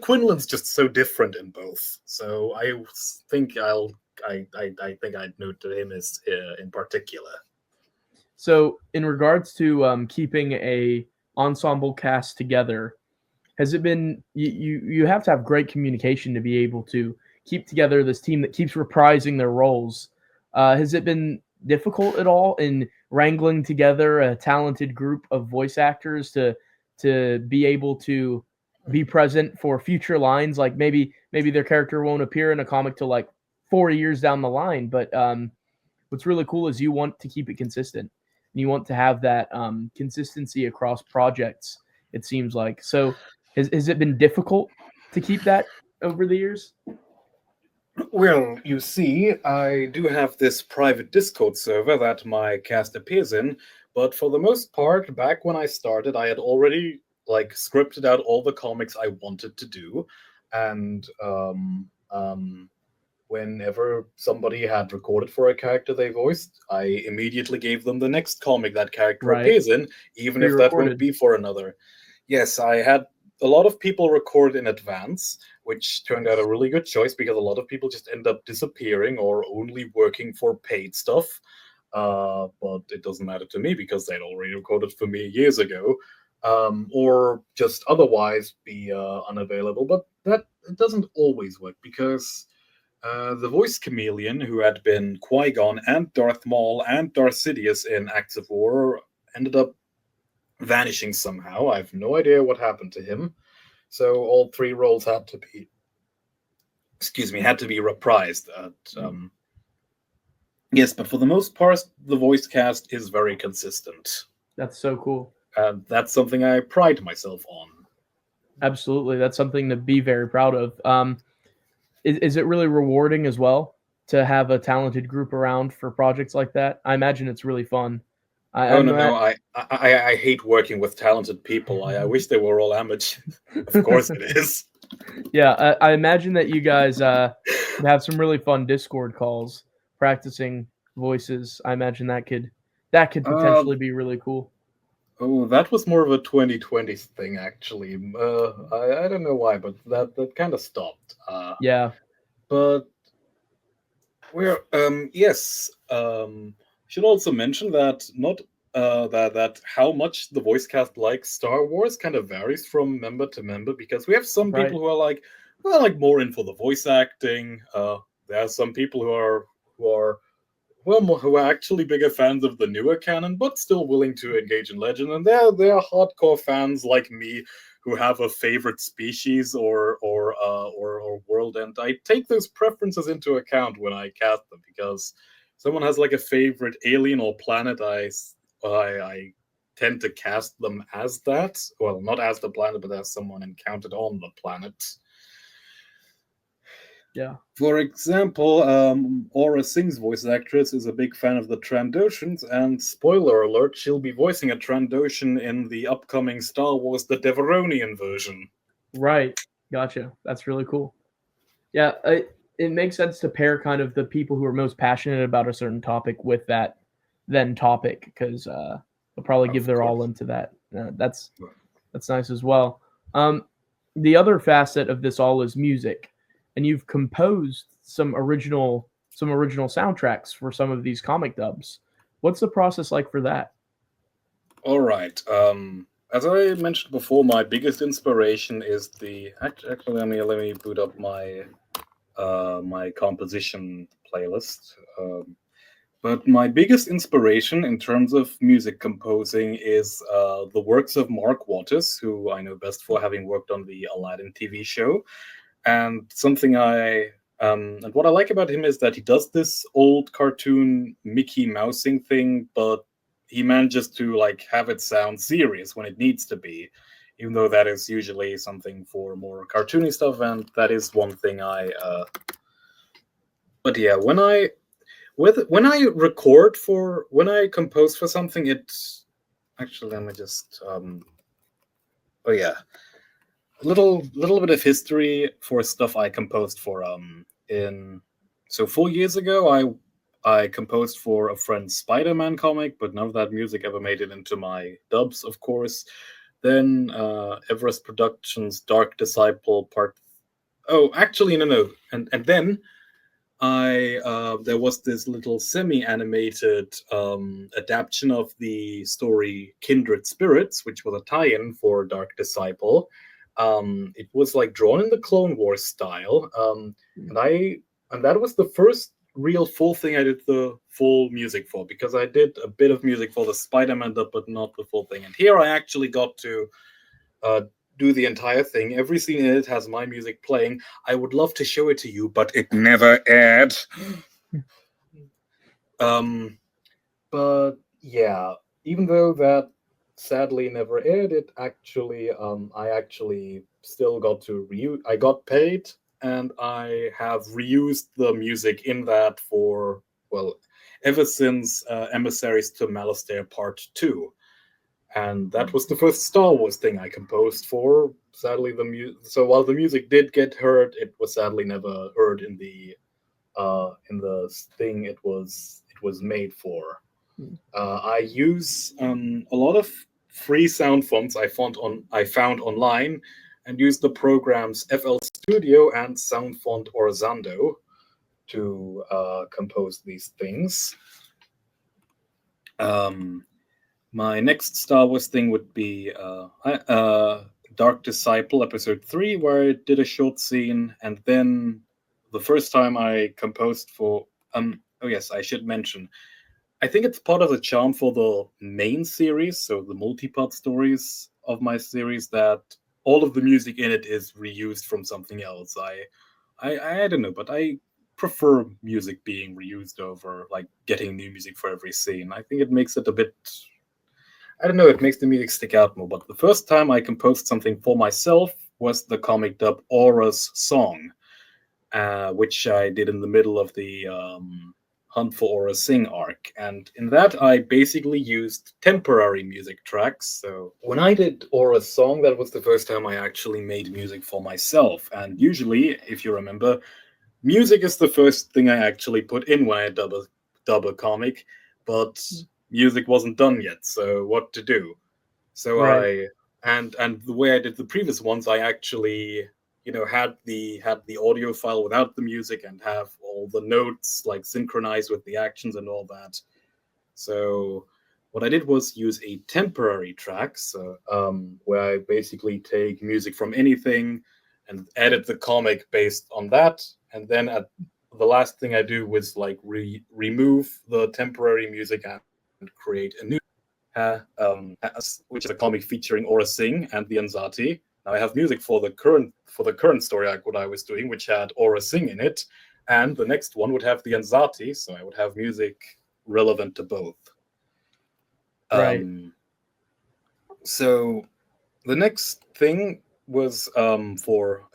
Quinlan's just so different in both. So I think I'd note to him as in particular. So in regards to keeping a ensemble cast together, has it been you have to have great communication to be able to keep together this team that keeps reprising their roles? Has it been difficult at all in wrangling together a talented group of voice actors to be able to be present for future lines? Like maybe their character won't appear in a comic till like 4 years down the line, but what's really cool is you want to keep it consistent. You want to have that consistency across projects, it seems like. So has it been difficult to keep that over the years? Well, you see, I do have this private Discord server that my cast appears in, but for the most part, back when I started, I had already scripted out all the comics I wanted to do, and whenever somebody had recorded for a character they voiced, I immediately gave them the next comic that character appears in, even if that won't be for another. Yes, I had a lot of people record in advance, which turned out a really good choice because a lot of people just end up disappearing or only working for paid stuff. But it doesn't matter to me because they'd already recorded for me years ago, or just otherwise be unavailable. But that it doesn't always work because the voice chameleon, who had been Qui-Gon and Darth Maul and Darth Sidious in Acts of War, ended up vanishing somehow. I have no idea what happened to him. So all three roles had to be reprised. Yes, but for the most part, the voice cast is very consistent. That's so cool. That's something I pride myself on. Absolutely. That's something to be very proud of. Is it really rewarding as well to have a talented group around for projects like that? I imagine it's really fun. No. I hate working with talented people. I wish they were all amateurs. Of course it is. Yeah, I imagine that you guys have some really fun Discord calls practicing voices. I imagine that could potentially be really cool. Oh, that was more of a 2020 thing, actually. I don't know why, but that kind of stopped. Yeah, But we're yes. Should also mention that not that how much the voice cast likes Star Wars kind of varies from member to member, because we have some right. people who are like more in for the voice acting. There are some people who are who are actually bigger fans of the newer canon, but still willing to engage in Legend. And there are hardcore fans like me who have a favorite species or world, and I take those preferences into account when I cast them, because someone has like a favorite alien or planet, I tend to cast them as that. Well, not as the planet, but as someone encountered on the planet. Yeah. For example, Aura Singh's voice actress is a big fan of the Trandoshans, and spoiler alert, she'll be voicing a Trandoshan in the upcoming Star Wars The Devaronian version. Right. Gotcha. That's really cool. Yeah, it makes sense to pair kind of the people who are most passionate about a certain topic with that then topic because they'll probably give Of their all course. into that. That's nice as well. Um, the other facet of this all is music, and you've composed some original soundtracks for some of these comic dubs. What's the process like for that? All right. As I mentioned before, my biggest inspiration is the actually. Let me boot up my composition playlist. But my biggest inspiration in terms of music composing is the works of Mark Waters, who I know best for having worked on the Aladdin TV show. And what I like about him is that he does this old cartoon Mickey Mousing thing, but he manages to like have it sound serious when it needs to be, even though that is usually something for more cartoony stuff, and that is one thing I. But yeah, when I record for when I compose for something, it's actually let me just oh yeah, a little bit of history for stuff I composed for in so 4 years ago I composed for a friend's Spider-Man comic, but none of that music ever made it into my dubs, of course. Then Everest Productions Dark Disciple Part. Oh, actually, no. And then I there was this little semi-animated adaptation of the story Kindred Spirits, which was a tie-in for Dark Disciple. It was like drawn in the Clone Wars style, and I and that was the first real full thing I did the full music for, because I did a bit of music for the Spider-Man dub, but not the full thing. And here I actually got to uh, do the entire thing. Every scene in it has my music playing. I would love to show it to you, but it never aired. Um, but yeah, even though that sadly never aired, I actually still got to reuse. I got paid, and I have reused the music in that for well, ever since Emissaries to Malastare Part Two. And that was the first Star Wars thing I composed for. Sadly, so while the music did get heard, it was sadly never heard in the thing it was made for. I use a lot of free sound fonts I found online, and use the programs FL Studio and Sound Font Orzando to compose these things. Um, My next Star Wars thing would be Dark Disciple Episode 3, where I did a short scene, and then the first time I composed for. Oh, yes, I should mention. I think it's part of the charm for the main series, so the multi-part stories of my series, that all of the music in it is reused from something else. I don't know, but I prefer music being reused over like getting new music for every scene. I think it makes it a bit. I don't know, it makes the music stick out more. But the first time I composed something for myself was the comic dub Aura's Song, which I did in the middle of the Hunt for Aura Sing arc. And in that, I basically used temporary music tracks. So when I did Aura's Song, that was the first time I actually made music for myself. And usually, if you remember, music is the first thing I actually put in when I dub a comic, but music wasn't done yet. So what to do? So Right. and the way I did the previous ones, I actually had the audio file without the music and have all the notes like synchronized with the actions and all that. So what I did was use a temporary track, so where I basically take music from anything and edit the comic based on that, and then at the last thing I do was like remove the temporary music and create a new which is a comic featuring Aura Singh and the Anzati. Now I have music for the current story arc what I was doing, which had Aura Singh in it, and the next one would have the Anzati, so I would have music relevant to both. Right. So the next thing was for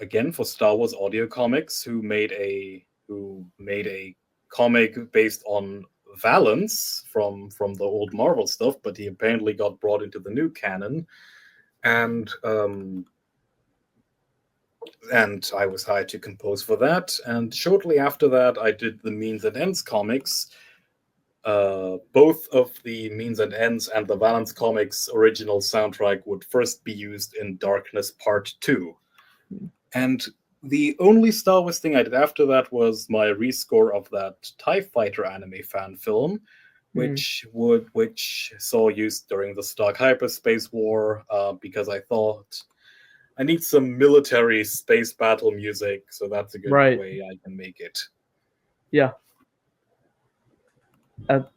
Star Wars Audio Comics, who made a comic based on Valance from the old Marvel stuff, but he apparently got brought into the new canon, and I was hired to compose for that. And shortly after that, I did the Means and Ends comics. Both of the Means and Ends and the Valance comics original soundtrack would first be used in Darkness Part 2. And the only Star Wars thing I did after that was my rescore of that TIE Fighter anime fan film, Mm. which saw use during the Stark Hyperspace War, because I thought I need some military space battle music, so that's a good Right. way I can make it. Yeah.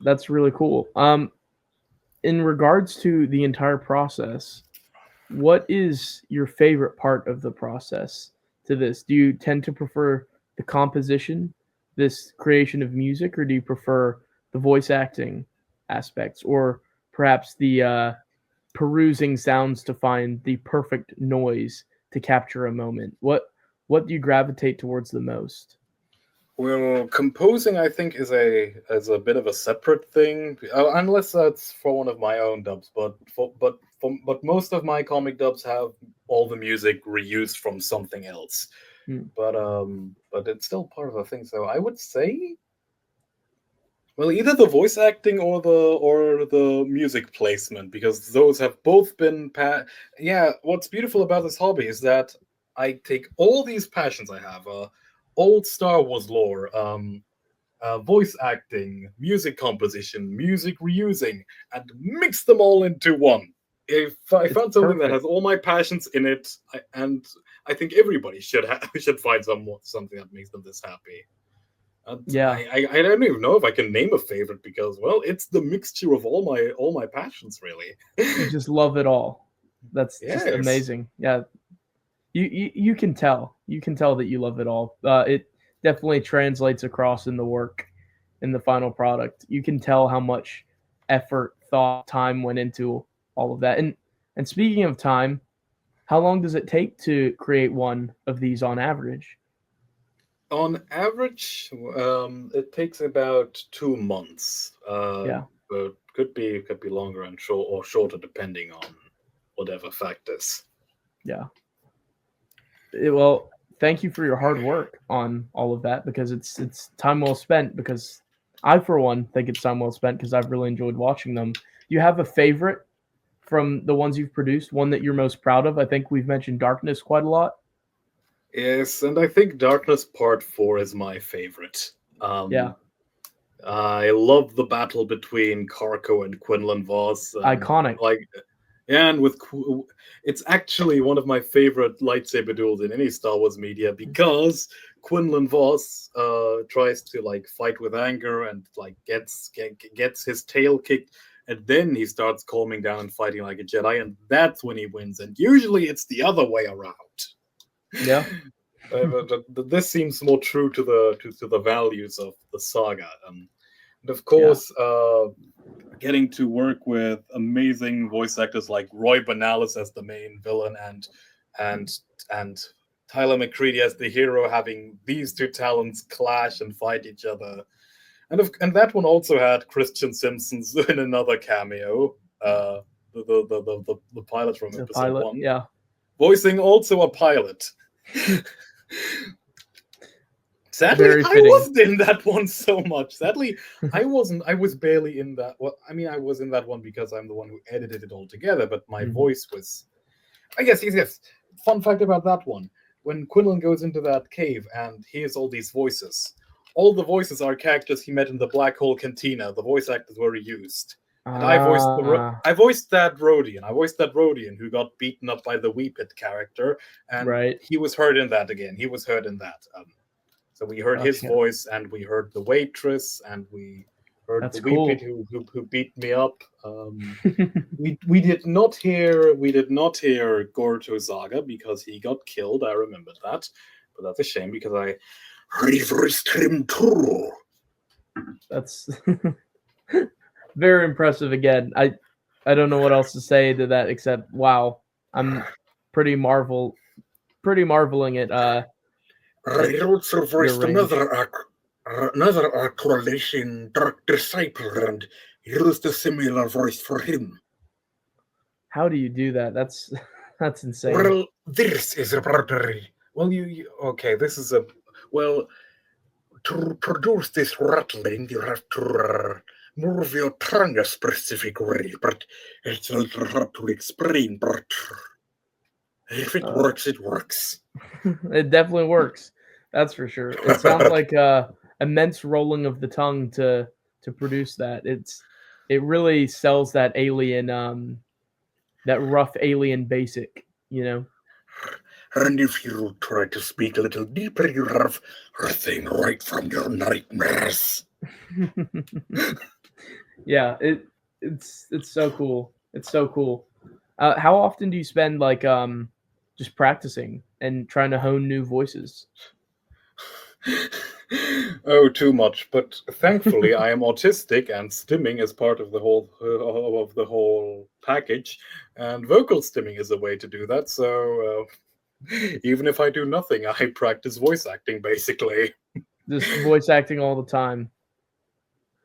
That's really cool. In regards to the entire process, what is your favorite part of the process to this? Do you tend to prefer the composition, this creation of music, or do you prefer the voice acting aspects, or perhaps the perusing sounds to find the perfect noise to capture a moment? What do you gravitate towards the most? Well, composing, I think, is a bit of a separate thing, unless that's for one of my own dubs. But most of my comic dubs have all the music reused from something else. Hmm. But it's still part of the thing. So I would say, well, either the voice acting or the music placement, because those have both been yeah. What's beautiful about this hobby is that I take all these passions I have, old Star Wars lore, voice acting, music composition, music reusing, and mix them all into one. If I It's found something that perfect. has all my passions in it, and I think everybody should find something that makes them this happy. And Yeah, I don't even know if I can name a favorite because, well, it's the mixture of all my passions, really. you just love it all. That's just Yes. amazing. Yeah, you can tell. You can tell that you love it all. It definitely translates across in the work, in the final product. You can tell how much effort, thought, time went into all of that. And speaking of time, how long does it take to create one of these on average? On average, it takes about 2 months, Yeah, but could be longer and shorter depending on whatever factors. yeah. Well, thank you for your hard work on all of that because it's time well spent. Because I, for one, think it's time well spent because I've really enjoyed watching them. You have a favorite from the ones you've produced, one that you're most proud of? I think we've mentioned Darkness quite a lot. Yes, and I think Darkness Part 4 is my favorite. Yeah, Um, I love the battle between Carco and Quinlan Voss, and iconic. like, yeah, and it's actually one of my favorite lightsaber duels in any Star Wars media because Quinlan Voss tries to like fight with anger and like gets his tail kicked, and then he starts calming down and fighting like a Jedi, and that's when he wins. And usually it's the other way around. Yeah, This seems more true to to the values of the saga. And of yeah. course, getting to work with amazing voice actors like Roy Banalis as the main villain and and Tyler McCready as the hero, having these two talents clash and fight each other. And that one also had Christian Simpsons in another cameo, the pilot from The episode pilot. one, Yeah, voicing also a pilot. Sadly, Very I fitting. wasn't in that one so much. Sadly, I wasn't. I was barely in that. Well, I mean, I was in that one because I'm the one who edited it all together. But my Mhm. voice was. I guess yes. Fun fact about that one: when Quinlan goes into that cave and hears all these voices, all the voices are characters he met in the Black Hole Cantina. The voice actors were reused, and Ah, I voiced that Rhodian. I voiced that Rhodian who got beaten up by the Weepit character, and right. he was heard in that again. He was heard in that. So we heard his Gotcha. voice, and we heard the waitress, and we heard the That's Weepit cool. who beat me up. We did not hear Gorto Zaga because he got killed. I remember that, but that's a shame because I reversed him too. That's very impressive again. I don't know what else to say to that except wow. I'm pretty marveling at I also your voiced range. another Acrolation Dark Disciple and used a similar voice for him. How do you do that? That's that's insane. Well, this is a battery. Well, you okay? This is a well. To produce this rattling, you have to move your tongue a specific way, but it's a little hard to explain. But if it Uh, works, it works. it definitely works. That's for sure. It sounds like immense rolling of the tongue to produce that. It really sells that alien that rough alien basic, you know. And if you try to speak a little deeper, you have a thing right from your nightmares. Yeah, it's so cool. It's so cool. How often do you spend like just practicing and trying to hone new voices? Oh, too much. But thankfully, I am autistic, and stimming is part of the whole package. And vocal stimming is a way to do that. So even if I do nothing, I practice voice acting. Just voice acting all the time.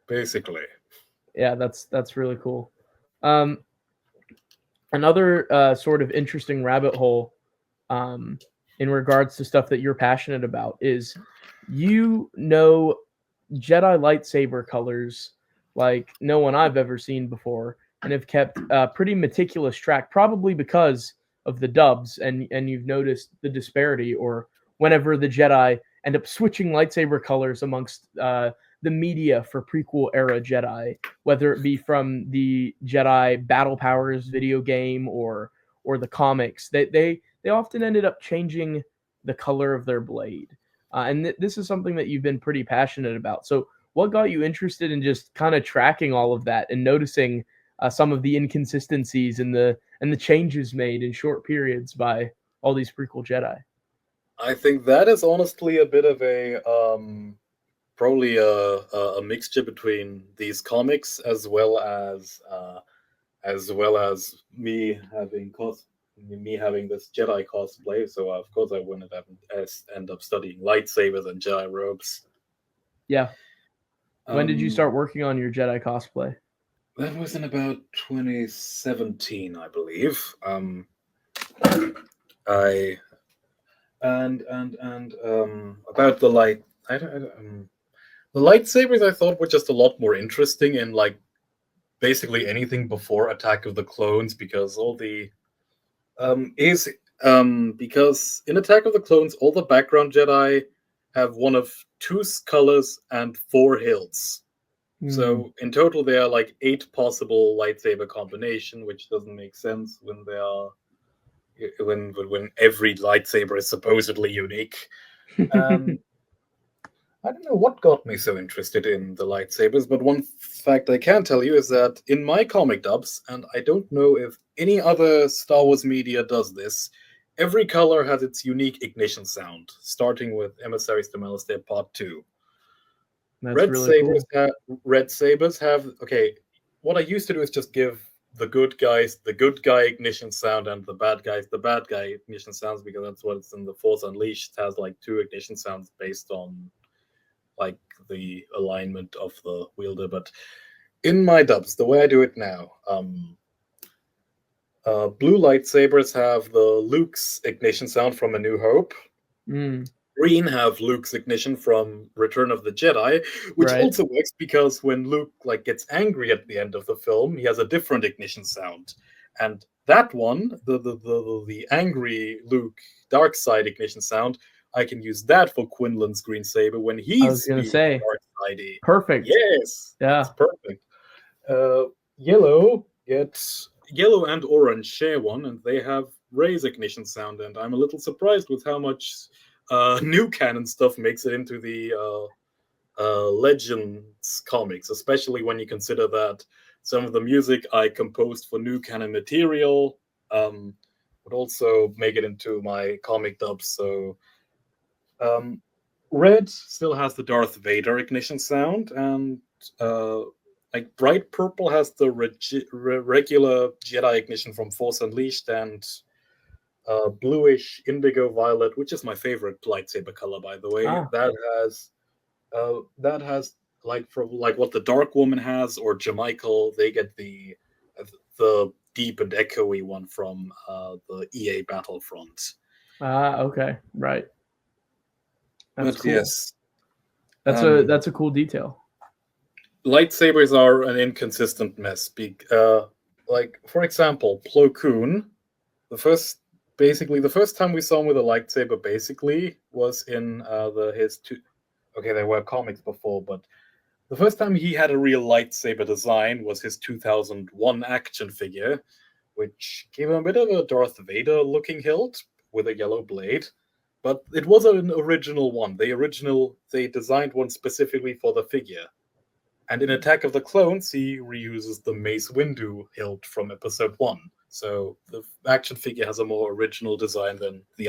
Basically. Yeah, that's really cool. Um, Another sort of interesting rabbit hole um, in regards to stuff that you're passionate about is you know Jedi lightsaber colors like no one I've ever seen before, and have kept pretty meticulous track, probably because of the dubs, and you've noticed the disparity, or whenever the Jedi end up switching lightsaber colors amongst the media for prequel era Jedi, whether it be from the Jedi Battle Powers video game or the comics, they often ended up changing the color of their blade. This is something that you've been pretty passionate about. So, what got you interested in just kind of tracking all of that and noticing some of the inconsistencies and the changes made in short periods by all these prequel Jedi? I think that is honestly a bit of a probably a mixture between these comics as well as me having this Jedi cosplay. So of course I wouldn't end up studying lightsabers and Jedi robes. Yeah. When did you Um, start working on your Jedi cosplay? that was in about 2017, I believe. I and about the light. I don't, the lightsabers I thought were just a lot more interesting in like basically anything before Attack of the Clones because all the is because in Attack of the Clones all the background Jedi have one of two colors and four hilts. Hmm. So in total there are like 8 possible lightsaber combination, which doesn't make sense when they are when every lightsaber is supposedly unique. Um, I don't know what got me so interested in the lightsabers, but one fact I can tell you is that in my comic dubs, and I don't know if any other Star Wars media does this, every color has its unique ignition sound, starting with Emissaries to Malastare Part 2. That's Red really sabers cool. have red sabers have okay. What I used to do is just give the good guys the good guy ignition sound and the bad guys the bad guy ignition sounds because that's what's in the Force Unleashed. It has like 2 ignition sounds based on like the alignment of the wielder. But in my dubs, the way I do it now, blue lightsabers have the Luke's ignition sound from A New Hope. Mm. green have Luke's ignition from Return of the Jedi, which Right. also works because when Luke gets angry at the end of the film, he has a different ignition sound, and that one, the angry Luke dark side ignition sound, I can use that for Quinlan's green saber when I was he's gonna being say, dark sidey. perfect. Yes, Yeah. it's perfect. Yellow gets yellow and orange share one, and they have Ray's ignition sound. And I'm a little surprised with how much new canon stuff makes it into the Legends comics, especially when you consider that some of the music I composed for new canon material would also make it into my comic dubs. So um, red still has the Darth Vader ignition sound, and bright purple has the regular Jedi ignition from Force Unleashed, and bluish indigo violet, which is my favorite lightsaber color, by the way. Ah. That has like what the Dark Woman has, or Jamichael. They get the deep and echoey one from the EA Battlefront. Okay. Right. That's But cool. yes, That's a cool detail. lightsabers are an inconsistent mess. Like for example, Plo Koon, basically the first time we saw him with a lightsaber basically was in his two. Okay, there were comics before, but the first time he had a real lightsaber design was his 2001 action figure, which gave him a bit of a Darth Vader looking hilt with a yellow blade. But it was an original one. They designed one specifically for the figure. And in Attack of the Clones, he reuses the Mace Windu hilt from Episode 1. So the action figure has a more original design than his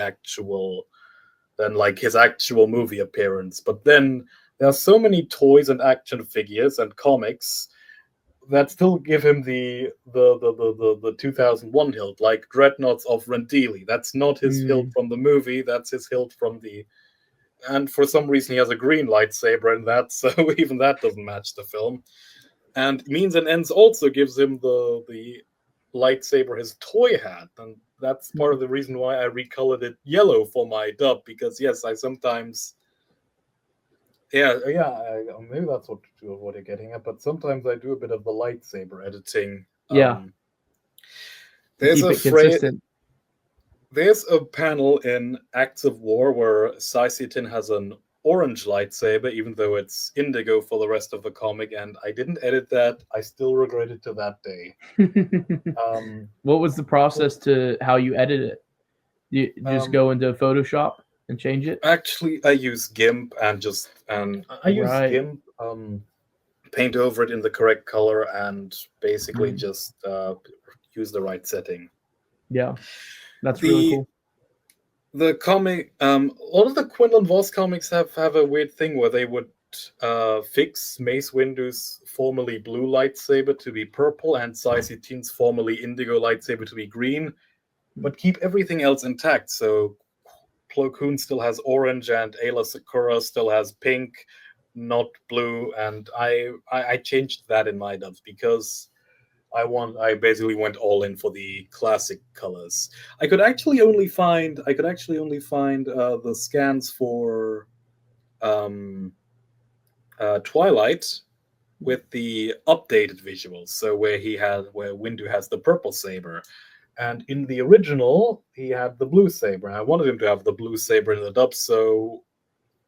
actual movie appearance. But then there are so many toys and action figures and comics that still give him the 2001 hilt, like Dreadnoughts of Rendili. That's not his hilt from the movie. That's his hilt from the. And for some reason, he has a green lightsaber in that, so even that doesn't match the film. And Means and Ends also gives him the lightsaber his toy had, and that's part of the reason why I recolored it yellow for my dub, because yes, I sometimes maybe that's what you're getting at, but sometimes I do a bit of the lightsaber editing. Yeah. There's Keep a it consistent. There's a panel in Acts of War where Saisitin has an orange lightsaber, even though it's indigo for the rest of the comic, and I didn't edit that. I still regret it to that day. What was the process to how you edit it? You just go into Photoshop and change it? Actually, I use GIMP and GIMP, paint over it in the correct color, and basically just use the right setting. Yeah, that's really cool. The comic, all of the Quinlan Voss comics have a weird thing where they would fix Mace Windu's formerly blue lightsaber to be purple and Saisitin's formerly indigo lightsaber to be green, but keep everything else intact. So Plo Koon still has orange, and Ayla Sakura still has pink, not blue. And I changed that in my dubs because I basically went all in for the classic colors. I could actually only find the scans for Twilight with the updated visuals. So where Windu has the purple saber, and in the original he had the blue saber. I wanted him to have the blue saber in the dub, so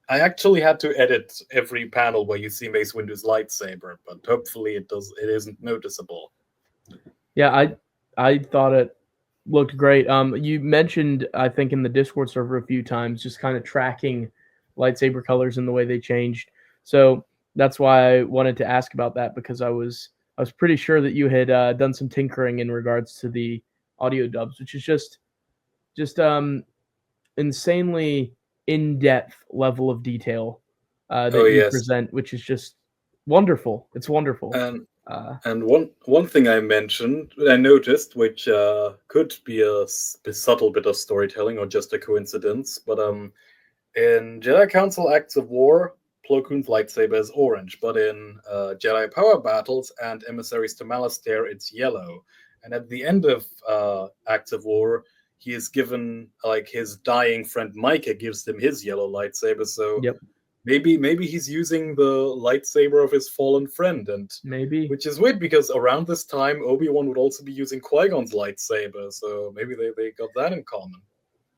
I actually had to edit every panel where you see Mace Windu's lightsaber, but hopefully it isn't noticeable. Yeah, I thought it looked great. You mentioned, I think, in the Discord server a few times, just kind of tracking lightsaber colors and the way they changed. So that's why I wanted to ask about that, because I was pretty sure that you had done some tinkering in regards to the audio dubs, which is just insanely in-depth level of detail that you present, which is just wonderful. It's wonderful. And one thing I noticed, which could be a subtle bit of storytelling or just a coincidence, but in Jedi Council Acts of War, Plo Koon's lightsaber is orange, but in Jedi Power Battles and Emissaries to Malastare, it's yellow. And at the end of Acts of War, he is given, like, his dying friend Micah gives him his yellow lightsaber. So Yep. maybe he's using the lightsaber of his fallen friend, and Maybe. which is weird because around this time Obi-Wan would also be using Qui-Gon's lightsaber, so maybe they got that in common.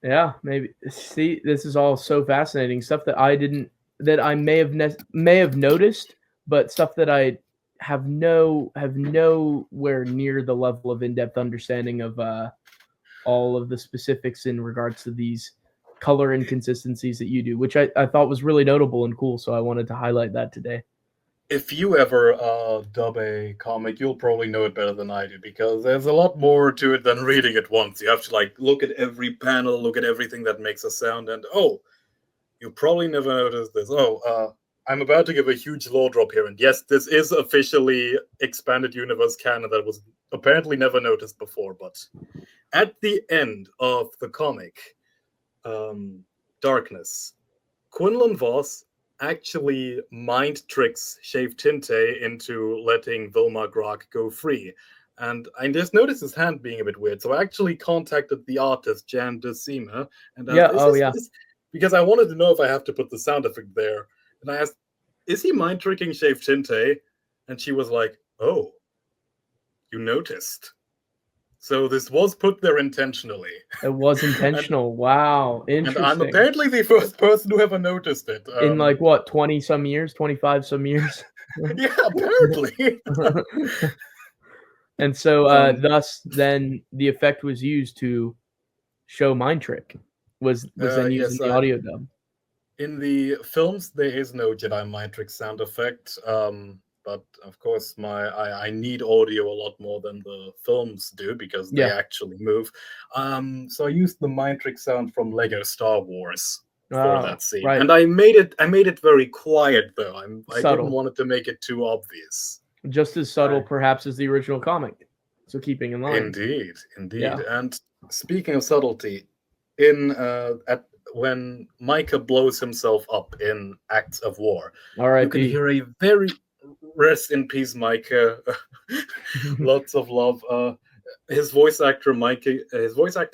Yeah, maybe. See, this is all so fascinating stuff that I may have noticed, but stuff that I have nowhere near the level of in-depth understanding of all of the specifics in regards to these color inconsistencies that you do, which I thought was really notable and cool. So I wanted to highlight that today. If you ever dub a comic, you'll probably know it better than I do, because there's a lot more to it than reading it once. You have to, like, look at every panel, look at everything that makes a sound, and you probably never noticed this. I'm about to give a huge lore drop here, and yes, this is officially expanded universe canon that was apparently never noticed before, but at the end of the comic, Darkness, Quinlan Voss actually mind tricks Shave Tinte into letting Vilma Grok go free. And I just noticed his hand being a bit weird, so I actually contacted the artist, Jan de Sima, and asked, because I wanted to know if I have to put the sound effect there. And I asked, is he mind tricking Shave Tinte? And she was like, oh, you noticed. So this was put there intentionally. It was intentional. Wow. Interesting. And I'm apparently the first person who ever noticed it. In like what, 20 some years, 25 some years? Yeah, apparently. And so thus then the effect was used to show Mind Trick. Was then used in the audio dub. In the films, there is no Jedi Mind Trick sound effect. But of course, I need audio a lot more than the films do, because they actually move. So I used the Mind Trick sound from Lego Star Wars for that scene, and I made it very quiet though. I didn't want it to make it too obvious. Just as subtle, perhaps, as the original comic. So keeping in line. Indeed. Yeah. And speaking of subtlety, when Micah blows himself up in Acts of War, you can hear a very rest in peace, Micah. Lots of love. His voice actor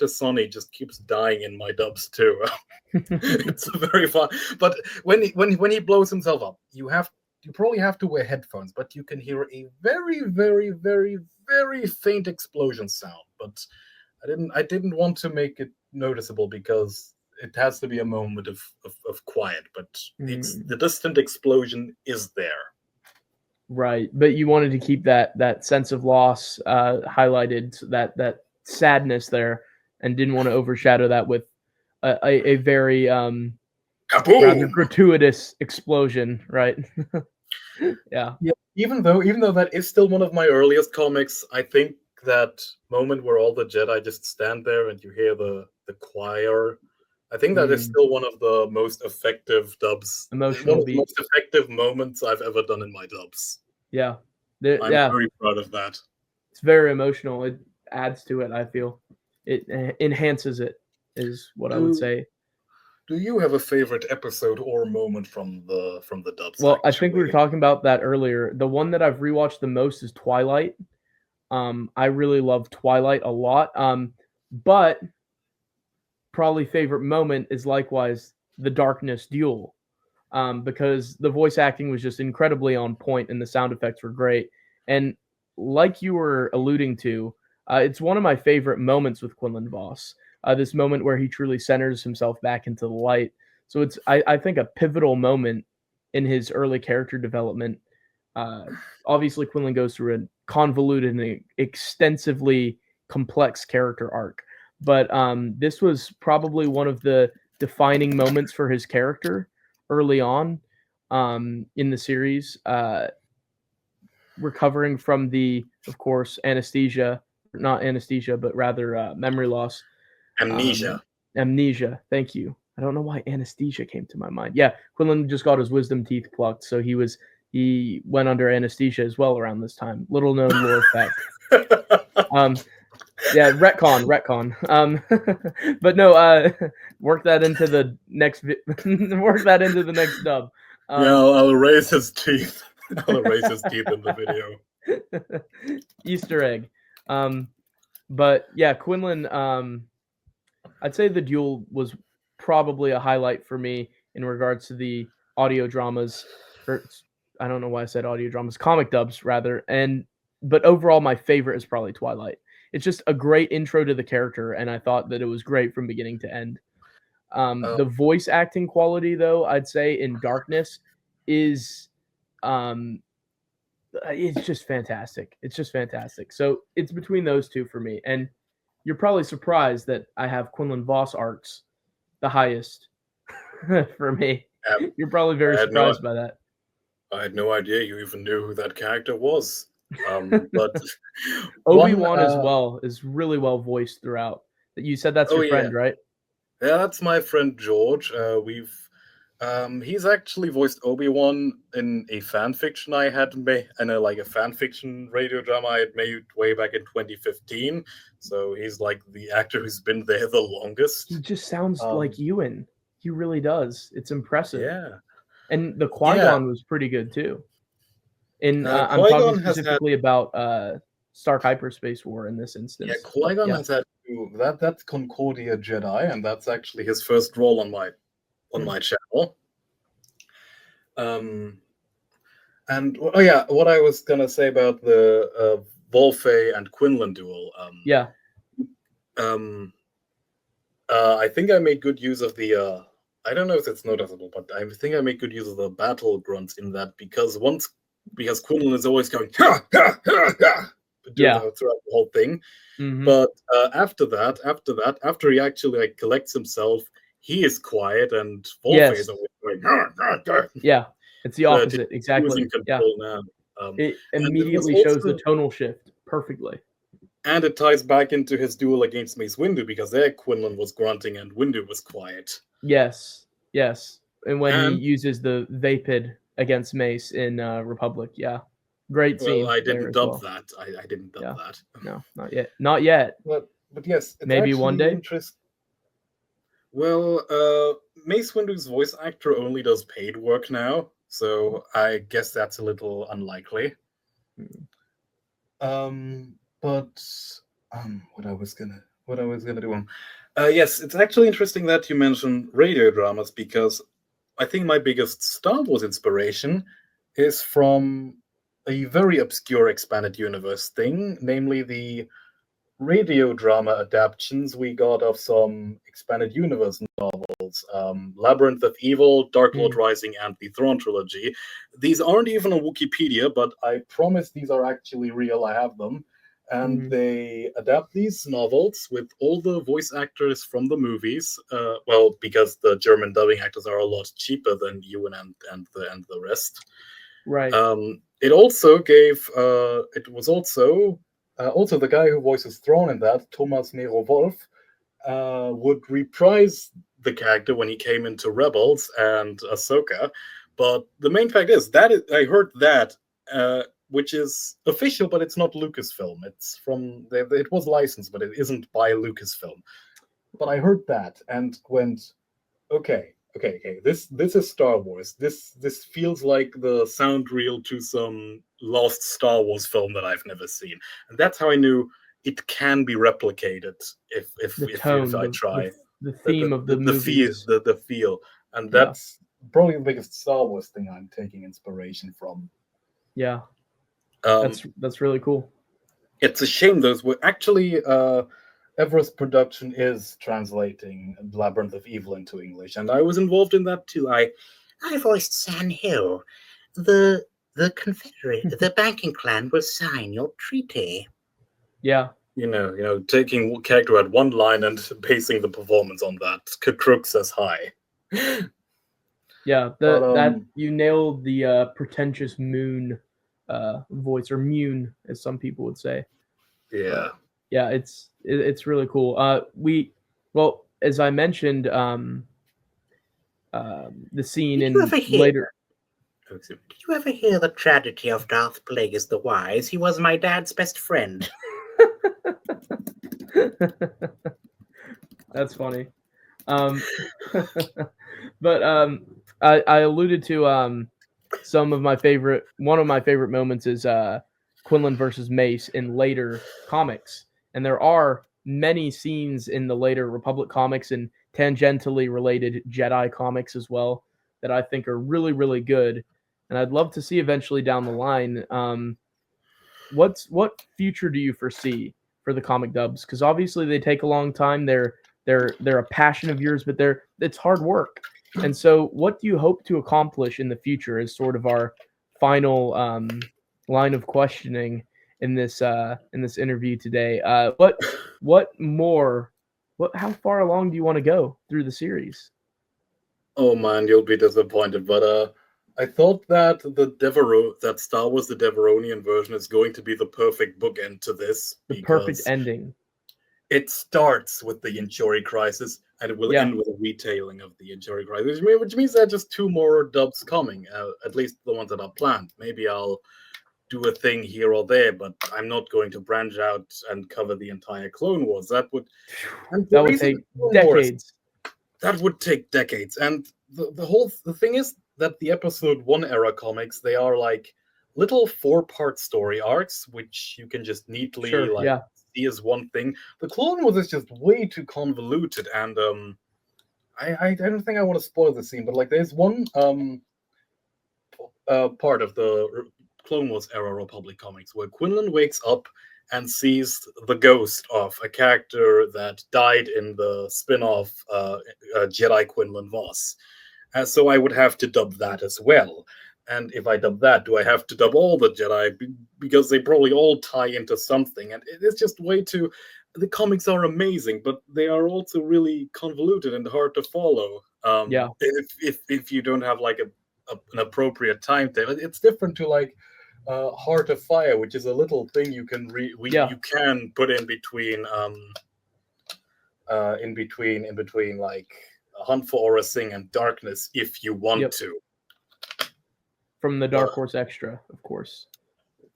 Sonny just keeps dying in my dubs too. It's very fun. But when he blows himself up, you probably have to wear headphones, but you can hear a very, very, very, very faint explosion sound. But I didn't want to make it noticeable, because it has to be a moment of quiet, but the distant explosion is there. Right, but you wanted to keep that sense of loss highlighted, that sadness there, and didn't want to overshadow that with a very rather gratuitous explosion, right? Yeah. Even though that is still one of my earliest comics, I think that moment where all the Jedi just stand there and you hear the choir, I think that is still one of the most effective dubs. Emotional one of the most effective moments I've ever done in my dubs. Yeah. I'm very proud of that. It's very emotional. It adds to it, I feel. It enhances it, is what I would say. Do you have a favorite episode or moment from the dubs? Well, I think we were talking about that earlier. The one that I've rewatched the most is Twilight. I really love Twilight a lot. But probably favorite moment is likewise the Darkness duel, because the voice acting was just incredibly on point and the sound effects were great. And like you were alluding to, it's one of my favorite moments with Quinlan Voss. This moment where he truly centers himself back into the light. So it's, I think, a pivotal moment in his early character development. Obviously, Quinlan goes through a convoluted and extensively complex character arc. But this was probably one of the defining moments for his character early on in the series. Recovering from of course, not anesthesia, but rather memory loss. Amnesia. Thank you. I don't know why anesthesia came to my mind. Yeah, Quinlan just got his wisdom teeth plucked, so he went under anesthesia as well around this time. Little known lore fact. Yeah, retcon. But no, work that into the next work that into the next dub. I'll erase his teeth. I'll erase his teeth in the video. Easter egg. But yeah, Quinlan I'd say the duel was probably a highlight for me in regards to the audio dramas, or I don't know why I said audio dramas, comic dubs rather. But overall, my favorite is probably Twilight. It's just a great intro to the character, and I thought that it was great from beginning to end. Uh, The voice acting quality, though, I'd say in Darkness is um, it's just fantastic. It's just fantastic. So it's between those two for me. And you're probably surprised that I have Quinlan Voss arcs the highest for me. You're probably very I had no surprised by that. I had no idea you even knew who that character was. But Obi-Wan as well is really well voiced throughout. You said that's your friend, right? Yeah, that's my friend George. He's actually voiced Obi-Wan in a fan fiction I had made, and a fan fiction radio drama I had made way back in 2015. So he's like the actor who's been there the longest. He just sounds like Ewan. He really does. It's impressive. Yeah. And the Qui-Gon was pretty good too. I'm talking specifically about Stark Hyperspace War in this instance. Yeah, Qui-Gon has had that's Concordia Jedi, and that's actually his first role on my channel. And what I was gonna say about the Volfey and Quinlan duel. I think I made good use of the. I don't know if it's noticeable, but I think I made good use of the battle grunts in that because Quinlan is always going ha ha ha ha throughout the whole thing. Mm-hmm. But after he actually collects himself, he is quiet, and Volfey is always going ha ha ha. Yeah, it's the opposite exactly. Now. It immediately shows the tonal shift perfectly. And it ties back into his duel against Mace Windu because there Quinlan was grunting and Windu was quiet. Yes. And when he uses the Vapid against Mace in Republic, great scene. Well, I didn't dub that. I didn't dub that. No, not yet. But yes, maybe one day. Well, Mace Windu's voice actor only does paid work now, so I guess that's a little unlikely. But what I was gonna do. Yes, it's actually interesting that you mentioned radio dramas because I think my biggest Star Wars inspiration is from a very obscure expanded universe thing, namely the radio drama adaptations we got of some expanded universe novels, Labyrinth of Evil, Dark Lord Rising, and the Thrawn trilogy. These aren't even on Wikipedia, but I promise these are actually real. I have them. And they adapt these novels with all the voice actors from the movies. Because the German dubbing actors are a lot cheaper than Ewan and the rest. Right. It also gave. It was also the guy who voices Thrawn in that, Thomas Nero Wolf, would reprise the character when he came into Rebels and Ahsoka. But the main fact is I heard that. Which is official, but it's not Lucasfilm. It's it was licensed, but it isn't by Lucasfilm. But I heard that and went, okay. This is Star Wars. This feels like the sound reel to some lost Star Wars film that I've never seen, and that's how I knew it can be replicated if I try. The theme of the movies. The feel, and that's probably the biggest Star Wars thing I'm taking inspiration from. Yeah. That's really cool. It's a shame those were actually Everest Production is translating Labyrinth of Evil into English, and I was involved in that too. I voiced San Hill. The Confederate, the banking clan will sign your treaty. Yeah. You know, taking a character at one line and basing the performance on that. Crook says hi. Yeah, that you nailed the pretentious Moon voice, or Mune, as some people would say. Yeah. It's really cool. As I mentioned, the scene in later. Did you ever hear the tragedy of Darth Plagueis the Wise? He was my dad's best friend. That's funny. But I alluded to one of my favorite moments is Quinlan versus Mace in later comics, and there are many scenes in the later Republic comics and tangentially related Jedi comics as well that I think are really, really good. And I'd love to see eventually down the line. What future do you foresee for the comic dubs? Because obviously they take a long time. They're a passion of yours, but it's hard work. And so, what do you hope to accomplish in the future? Is sort of our final line of questioning in this interview today. What more? How far along do you want to go through the series? Oh man, you'll be disappointed, but I thought that that Star Wars the Deveronian version is going to be the perfect bookend to this The perfect ending. It starts with the Inchori crisis and it will end with a retailing of the Inchori crisis, which means there are just 2 more dubs coming, at least the ones that are planned. Maybe I'll do a thing here or there, but I'm not going to branch out and cover the entire Clone Wars. That would take decades. That would take decades. And the thing is that the Episode 1 era comics, they are like little 4-part story arcs, which you can just neatly see as one thing. The Clone Wars is just way too convoluted, and I don't think I want to spoil the scene, but like there's one part of the Clone Wars era Republic comics where Quinlan wakes up and sees the ghost of a character that died in the spin-off Jedi Quinlan Voss. So I would have to dub that as well. And if I dub that, do I have to dub all the Jedi? Because they probably all tie into something. And it's just way too... The comics are amazing, but they are also really convoluted and hard to follow. If you don't have like an appropriate timetable. It's different to like Heart of Fire, which is a little thing you can you can put in between like A Hunt for Aurra Sing and Darkness if you want to. From the Dark Horse Extra, of course.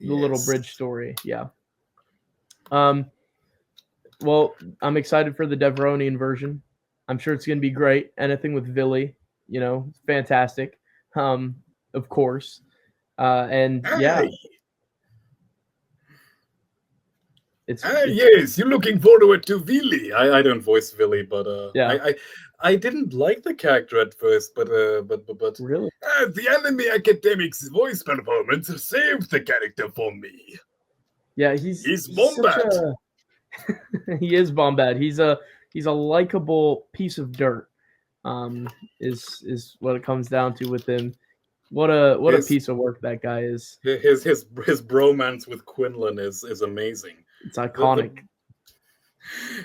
The little bridge story, well, I'm excited for the Deveronian version. I'm sure it's going to be great. Anything with Villy, fantastic. Of course. Yes, you're looking forward to Villy. I don't voice Villy, but I didn't like the character at first, but really, the Anime Academic's voice performance saved the character for me. Yeah, he's Bombad. He is Bombad. He's a likable piece of dirt. Is what it comes down to with him. What a piece of work that guy is. His bromance with Quinlan is amazing. It's iconic.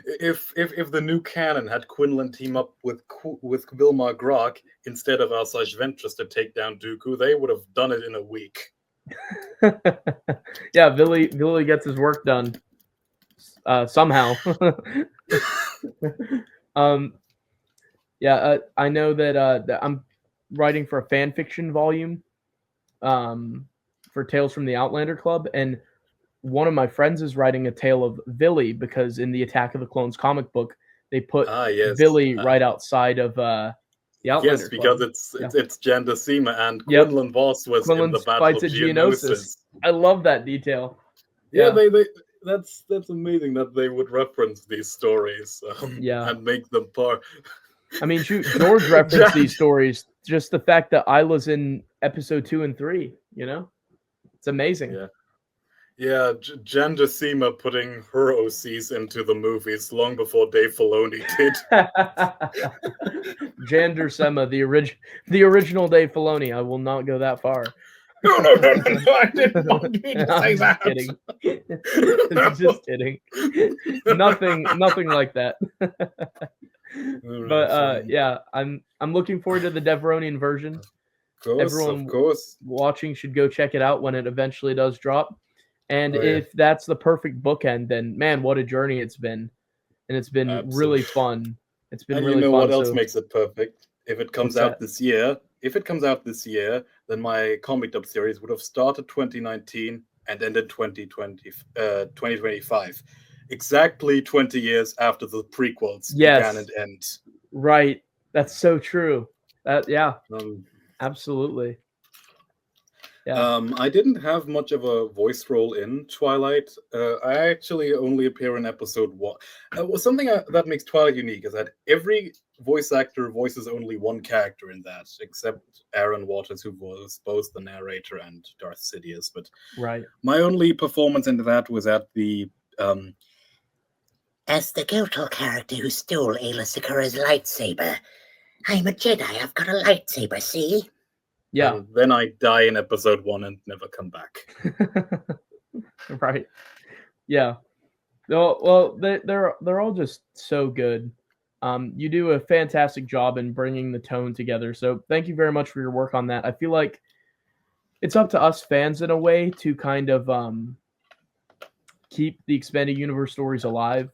If the new canon had Quinlan team up with Vilmar Grok instead of Asajj Ventress to take down Dooku, they would have done it in a week. Yeah, Villy gets his work done somehow. I know that I'm writing for a fan fiction volume for Tales from the Outlander Club, and one of my friends is writing a tale of Villy because in the Attack of the Clones comic book they put Villy right outside of the Outlander Club. Yes, because it's Jan Decima and Quinlan Voss was in the Battle of Geonosis. I love that detail. Yeah, they that's amazing that they would reference these stories and make them part. I mean, shoot, George referenced these stories. Just the fact that Isla's in episode 2 and 3, it's amazing. Yeah, Jan Decima putting her OCs into the movies long before Dave Filoni did. Jan Decima, the original Dave Filoni. I will not go that far. No, I didn't want you to say that. Just kidding. Nothing like that. But I'm looking forward to the Deveronian version. Everyone watching should go check it out when it eventually does drop. And if that's the perfect bookend, then man, what a journey it's been. And it's been really fun. It's been really fun. What else makes it perfect? If it comes out this year, then my comic dub series would have started 2019 and ended 2025. Exactly 20 years after the prequels began and end. Right. That's so true. Absolutely. Yeah. I didn't have much of a voice role in Twilight. I actually only appear in episode 1. Something that makes Twilight unique is that every voice actor voices only one character in that, except Aaron Waters, who was both the narrator and Darth Sidious. But Right. my only performance into that was at the As the Goto character who stole Ayla Sakura's lightsaber. I'm a Jedi, I've got a lightsaber, see? Yeah. And then I die in episode 1 and never come back. Right. Yeah. Well, they're all just so good. You do a fantastic job in bringing the tone together. So thank you very much for your work on that. I feel like it's up to us fans in a way to kind of keep the expanded universe stories alive,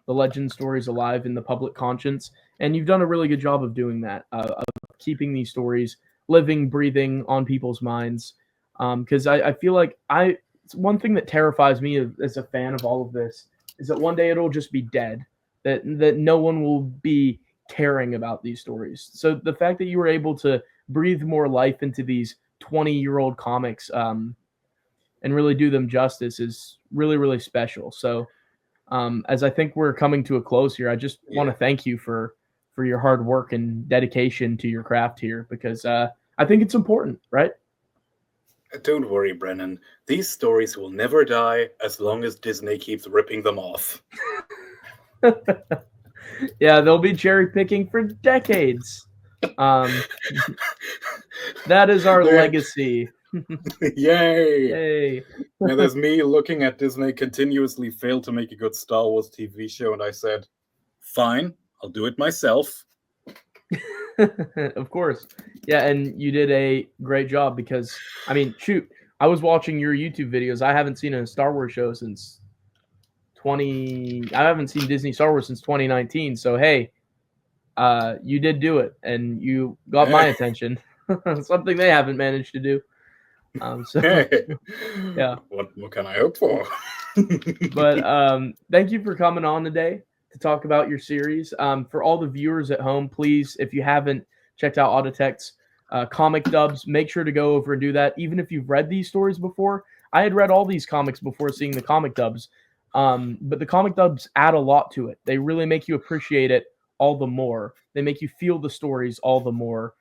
the legend stories alive in the public conscience, and you've done a really good job of doing that, of keeping these stories living, breathing on people's minds. Because I feel like it's one thing that terrifies me as a fan of all of this is that one day it'll just be dead, that no one will be caring about these stories. So the fact that you were able to breathe more life into these 20-year-old comics, and really do them justice is really, really special. So as I think we're coming to a close here, I just want to thank you for your hard work and dedication to your craft here, because I think it's important, right? Don't worry, Brennan. These stories will never die as long as Disney keeps ripping them off. Yeah, they'll be cherry picking for decades. That is our legacy. Yay! Yay. Now there's me looking at Disney continuously fail to make a good Star Wars TV show, and I said, fine, I'll do it myself. Of course. Yeah, and you did a great job because, I mean, shoot, I was watching your YouTube videos. I haven't seen a Star Wars show since I haven't seen Disney Star Wars since 2019. So, hey, you did do it, and you got my attention. Something they haven't managed to do. Yeah. What can I hope for? But thank you for coming on today to talk about your series. For all the viewers at home, please, if you haven't checked out Auditect's comic dubs, make sure to go over and do that. Even if you've read these stories before, I had read all these comics before seeing the comic dubs, but the comic dubs add a lot to it. They really make you appreciate it all the more. They make you feel the stories all the more.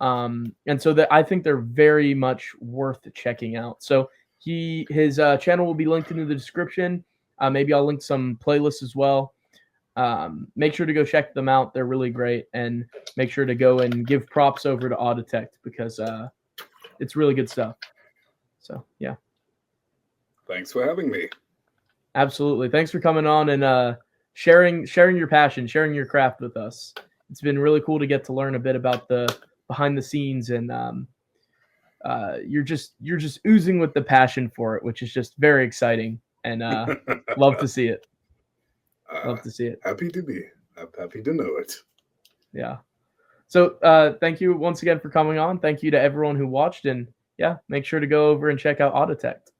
And so that I think they're very much worth checking out. So his channel will be linked in the description. Maybe I'll link some playlists as well. Make sure to go check them out. They're really great, and make sure to go and give props over to Auditect because it's really good stuff. So yeah, thanks for having me. Absolutely, thanks for coming on and sharing your passion, sharing your craft with us. It's been really cool to get to learn a bit about the behind the scenes, and you're just oozing with the passion for it, which is just very exciting, and love to see it. Love to see it. Happy to be. I'm happy to know it. Yeah. So thank you once again for coming on. Thank you to everyone who watched, and yeah, make sure to go over and check out Auditect.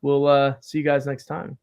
We'll see you guys next time.